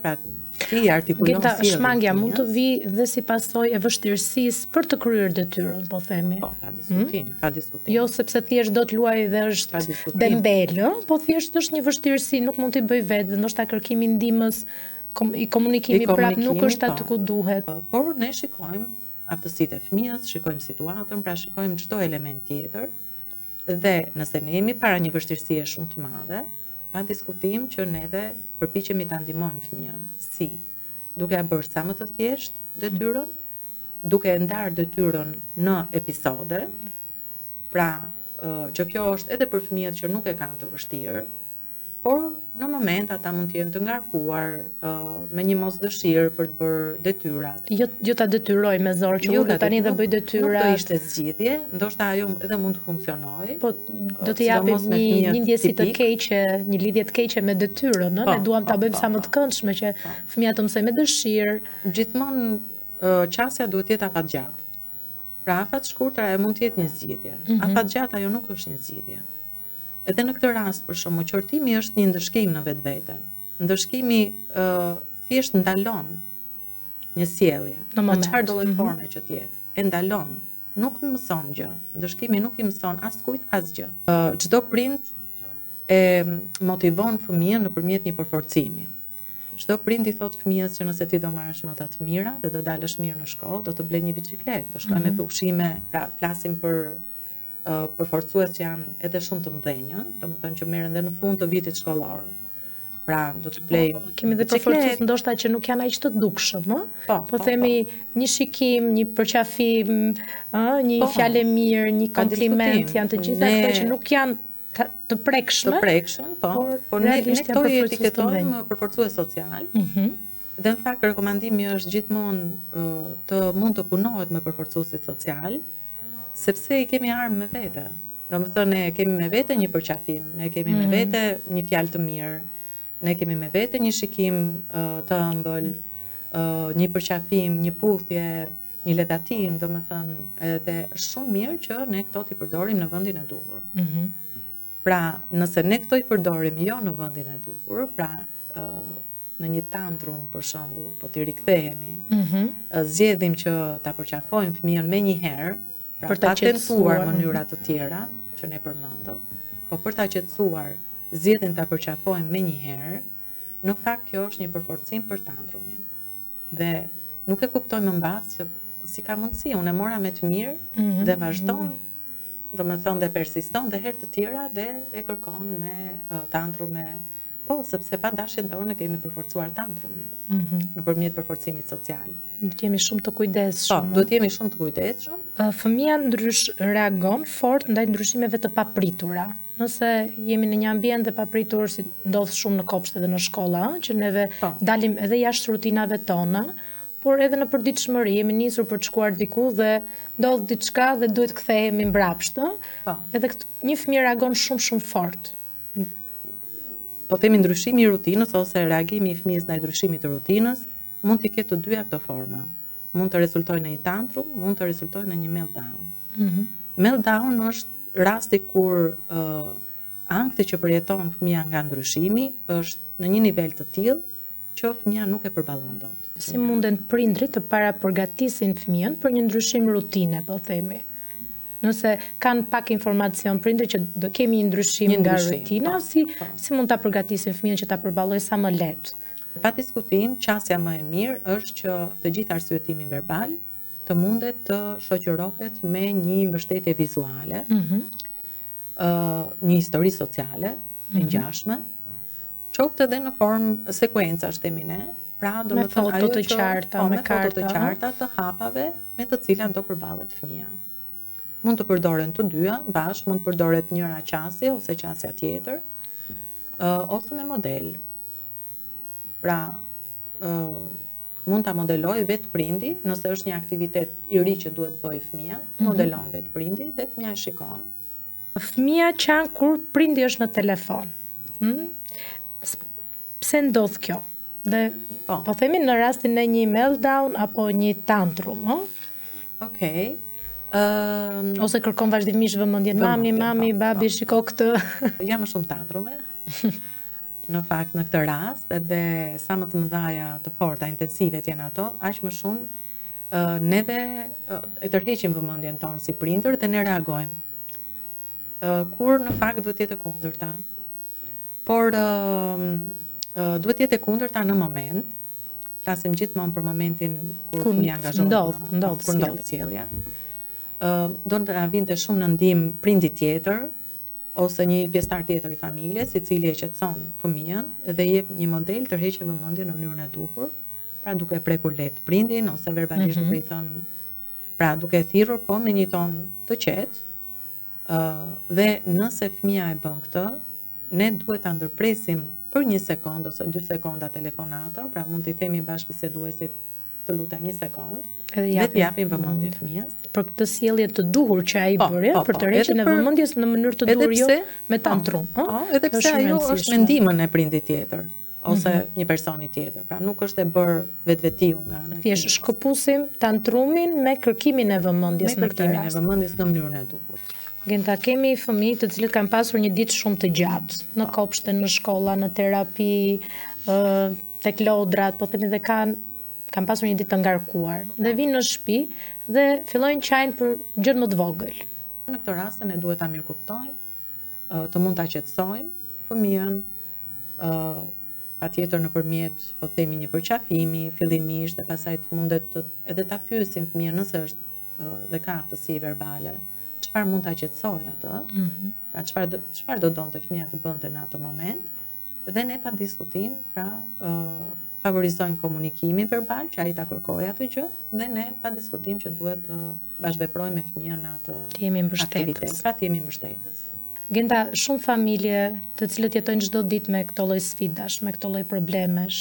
Pra ti artikulon sjelljen. Shmangja mund të vi dhe si pasojë e vështirësisë për të kryer detyrën, po themi. Po, pa diskutim. Jo sepse thjesht do të luaj dhe është dembel, po thjesht është një vështirësi, nuk mund t'i bëj vetë, dhe ndoshta kërkimi ndihmës i komunikimi prap nuk është aty ku duhet. Por ne shikojmë aftësitë e fëmijës, shikojmë situatën, pra shikojmë çdo element tjetër. Dhe nëse ne jemi para një vështirësie shumë të madhe, pa diskutim që neve përpiqemi ta ndihmojmë fëmijën. Si? Duke e bërë sa më të thjeshtë detyrën, duke e ndarë detyrën në episode, pra që kjo është edhe për fëmijët që nuk e kanë të vështirë, por në moment ata mund të jenë të ngarkuar me një mosdëshirë për të bërë detyrat. Jo ta detyroj me zor që unë tani do bëj detyrat. Nuk do ishte zgjidhje, ndoshta ajo edhe mund të funksionojë. Po do të japim një ndjesi të keqe, një lidhje të keqe me detyrën, ne duam ta bëjmë sa më të këndshme që fëmia të mësojë me dëshirë. Gjithmonë qasja duhet të jetë afatgjatë. Pra afat shkurtër ajo mund të jetë një zgjidhje. Afatgjatë ajo nuk është një zgjidhje. Edhe në këtë rast, për shembull, qortimi është një ndëshkim në vetvete. Ndëshkimi thjesht ndalon një sjellje, në çfarë do lloj forme që të jetë. E ndalon, nuk mëson gjë. Ndëshkimi nuk i mëson askujt asgjë. Çdo prind e motivon fëmijën nëpërmjet një përforcimi. Çdo prind i thot fëmijës që nëse ti do marrësh nota të mira dhe do dalësh mirë në shkollë, do të blej një biçikletë, do shkojmë me pushime, pra flasim për përforcues që janë edhe shumë të mëdhenj, domethënë që merren edhe në fund të vitit shkollor. Pra, do të blej. Kemi edhe përforcues ndoshta që nuk janë aq të dukshëm, po themi një shikim, një përqafim, një fjalë mirë, një kompliment, janë të gjitha këto që nuk janë të prekshme. Të prekshëm, po ne këto i etiketojmë përforcues social. Dhe në fakt rekomandimi është gjithmonë të mund të punohet me përforcuesit social, sepse i kemi armë me vete. Domethënë ne kemi me vete një përqafim, ne kemi me vete një fjalë të mirë, ne kemi me vete një shikim të ëmbël, një përqafim, një puthje, një ledatim, domethënë edhe është shumë mirë që ne këto t'i përdorim në vendin e duhur. Pra, nëse ne këto i përdorim jo në vendin e duhur, pra në një tantrum për shembull, po t'i rikthehemi, zgjedhim që ta përqafojmë fëmijën më një herë, pra për ta tentuar mënyra të tjera që ne përmendëm, po për ta qetësuar, zgjedhim ta përqafojmë më një herë, në fakt kjo është një përforcim për tantrumin. Dhe nuk e kuptoj më mbas që si ka mundësi, unë e mora me të mirë dhe vazhdon, domethënë dhe persiston dhe herë të tjera dhe e kërkon me tantrume. Po, sepse pa dashin tonë kemi përforcuar tantrumin nëpërmjet përforcimit social. Duhet jemi shumë të kujdesshëm. Po, duhet jemi shumë të kujdesshëm. Fëmia reagon fort ndaj ndryshimeve të papritura. Nëse jemi në një ambient dhe papritur, si ndodh shumë në kopshte dhe në shkolla, që neve dalim edhe jashtë rutinave tona, por edhe në përditshmëri jemi nisur për të shkuar diku dhe ndodh diçka dhe duhet kthehemi mbrapsht, edhe një fëmijë reagon shumë fort. Po themi ndryshimi i rutinës ose reagimi i fëmijës ndaj ndryshimit të rutinës mund t'i ketë të dyja këto forma. Mund të rezultojë në një tantrum, mund të rezultojë në një meltdown. Meltdown është rasti kur ankthi që përjeton fëmia nga ndryshimi është në një nivel të tillë që fëmia nuk e përballon dot. Si munden prindrit të parapërgatisin fëmijën për një ndryshim rutine, po themi? Nëse kanë pak informacion prindrit që do kemi një ndryshim nga rutina, si mund ta përgatisin fëmijën që ta përballojë sa më lehtë? Pa diskutim, qasja më e mirë është që të gjithë arsyetimin verbal të mundet të shoqërohet me një mbështetje vizuale, një histori sociale, e ngjashme, qoftë edhe në formë sekuencash themi ne, pra me foto të qarta, me foto të qarta të hapave me të cilat do përballet fëmia. Mund të përdoren të dyja bashkë, mund të përdoret njëra qasje ose qasja tjetër, ose me model. Pra, mund ta modeloj vetë prindi, nëse është një aktivitet i ri që duhet bëjë fëmia, modelon vetë prindi dhe fëmia e shikon. Fëmia qan kur prindi është në telefon. Pse ndodh kjo? Dhe po themi në rastin e një meltdown apo një tantrum, Okej. Ose kërkon vazhdimisht vëmendjen mami, babi, shiko këtë. Jam më shumë tantrume. Në fakt në këtë rast, edhe sa më të mëdhaja, të forta, intensive të janë ato, aq më shumë neve e tërheqim vëmendjen tonë si prindër dhe ne reagojmë. Kur në fakt duhet jetë e kundërta. Por duhet jetë e kundërta në moment. Flasim gjithmonë për momentin kur fëmia angazhohet, kur ndodh sjellja. Do të na vinte shumë në ndihmë prindi tjetër ose një pjesëtar tjetër i familjes, i cili e qetëson fëmijën dhe jep një model tërheqje vëmendje në mënyrën e duhur, pra duke prekur lehtë prindin ose verbalisht duke i thënë, pra duke thirrur po me një ton të qetë, dhe nëse fëmia e bën këtë, ne duhet ta ndërpresim për 1 sekondë ose 2 sekonda telefonatën, pra mund t'i themi bashkëbiseduesit të lutem 1 sekondë, dhe t'japim vëmendje fëmijës. Për këtë sjellje të duhur që ai bëri, për tërheqjen e vëmendjes në mënyrë të duhur, jo me tantrum. Edhe pse ajo është me ndihmën e prindit tjetër ose një personi tjetër. Pra nuk është e bërë vetvetiu nga ana. Thjesht shkëpusim tantrumin me kërkimin e vëmendjes në këtë rast. Me kërkimin e vëmendjes në mënyrën e duhur. Genta, kemi fëmijë të cilët kanë pasur një ditë shumë të gjatë, në kopshte, në shkolla, në terapi, tek lodrat, po themi dhe kanë pasur një ditë të ngarkuar dhe vinë në shtëpi dhe fillojnë qajnë për gjë më të vogël. Në këtë rast ne duhet ta mirëkuptojmë, të mund ta qetësojmë fëmijën, patjetër nëpërmjet, po themi, një përqafimi fillimisht dhe pastaj mundet edhe ta pyesim fëmijën nëse është dhe ka aftësi verbale, çfarë mund ta qetësojë atë, pra çfarë do donte fëmia të bënte në atë moment, dhe ne pa diskutim, pra favorizojmë komunikimin verbal, që ai ta kërkojë atë gjë, dhe ne pa diskutim që duhet të bashkëveprojmë me fëmijën në atë aktivitet, pra të jemi mbështetës. Genta, shumë familje të cilët jetojnë çdo ditë me këto lloj sfidash, me këto lloj problemesh,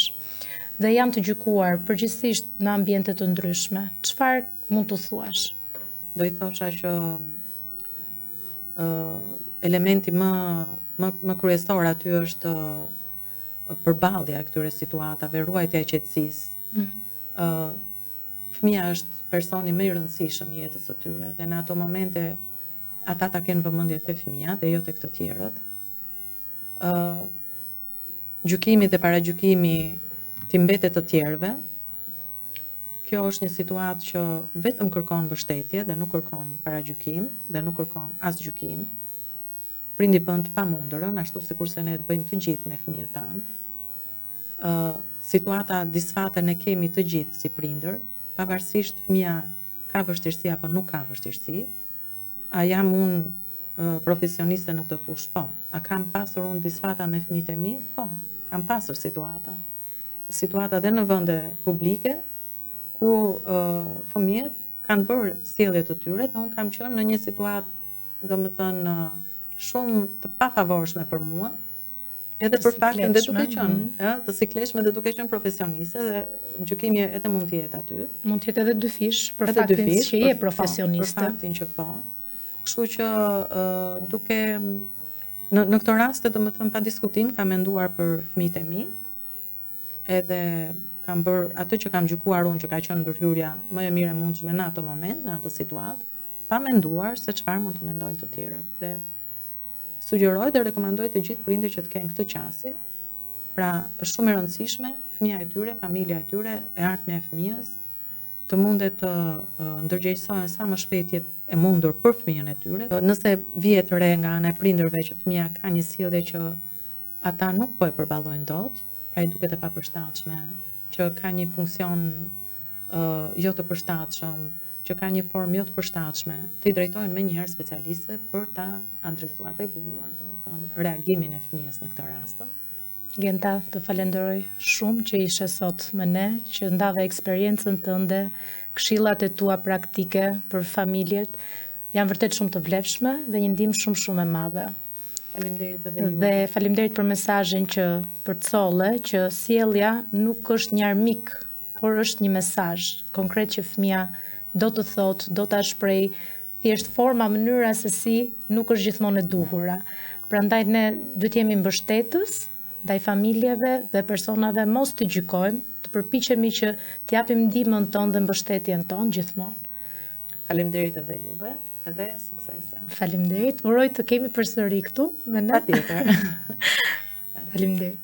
dhe janë të gjykuar përgjithsisht në ambiente të ndryshme. Çfarë mund të thuash? Do i thosha që elementi më kryesor aty është përballja e këtyre situatave, ruajtja e qetësisë. Fëmia është personi më i rëndësishëm i jetës së tyre dhe në ato momente ata ta kenë vëmendje te fëmia dhe jo tek të tjerët. Gjykimi dhe paragjykimi t'i mbetet të tjerëve. Kjo është një situatë që vetëm kërkon mbështetje dhe nuk kërkon paragjykim dhe nuk kërkon as gjykim. Prindi bën të pamundurën, ashtu sikurse ne të bëjmë të gjithë me fëmijët tanë. Situata disfate ne kemi të gjithë si prindër, pavarësisht fëmia ka vështirësi apo nuk ka vështirësi. A jam unë profesioniste në këtë fushë? Po. A kam pasur unë disfata me fëmijët e mi? Po. Kam pasur situata. Situata dhe në vende publike, ku fëmijët kanë bërë sjellje të tyre dhe unë kam qenë në një situatë, domethënë, shumë të pafavorshme për mua, edhe për faktin dhe duke qenë, të sikleshme dhe duke qenë profesioniste dhe gjykimi edhe mund të jetë aty. Mund të jetë edhe dyfish për faktin që je profesioniste. Për faktin që po. Kështu që duke në këtë rast, domethënë pa diskutim, kam menduar për fëmijët e mi, edhe kam bërë atë që kam gjykuar unë që ka qenë ndërhyrja më e mirë e mundshme në ato moment, në atë situatë, pa menduar se çfarë mund të mendojnë të tjerët. Dhe sugjeroj dhe rekomandoj të gjithë prindërit që të kenë këtë qasje. Pra, është shumë e rëndësishme fëmia e tyre, familja e tyre, e ardhmja e fëmijës, të mundet të ndërgjegjësohen sa më shpejt jetë e mundur për fëmijën e tyre. Nëse vihet re nga ana e prindërve që fëmia ka një sjellje që ata nuk po e përballojnë dot, pra i duket e papërshtatshme, që ka një funksion jo të përshtatshëm, që ka një formë jo të përshtatshme, të i drejtojnë me njëherë specialistëve për ta adresuar, rregulluar, domethënë, reagimin e fëmijës në këtë rast. Genta, të falenderoj shumë që ishe sot me ne, që ndave eksperiencën tënde, këshillat e tua praktike për familjet, janë vërtet shumë të vlefshme dhe një ndihmë shumë e madhe. Faleminderit edhe ju. Dhe faleminderit për mesazhin që përcolle që sjellja nuk është një armik, por është një mesazh konkret që fëmia do të thotë, do ta shpreh, thjesht forma, mënyra se si nuk është gjithmonë e duhura. Prandaj ne duhet jemi mbështetës ndaj familjeve dhe personave, mos të gjykojmë, të përpiqemi që t'japim ndihmën tonë dhe mbështetjen tonë gjithmonë. Faleminderit edhe juve. Edhe suksese. Faleminderit. Uroj të kemi përsëri këtu me ne. Patjetër. Faleminderit.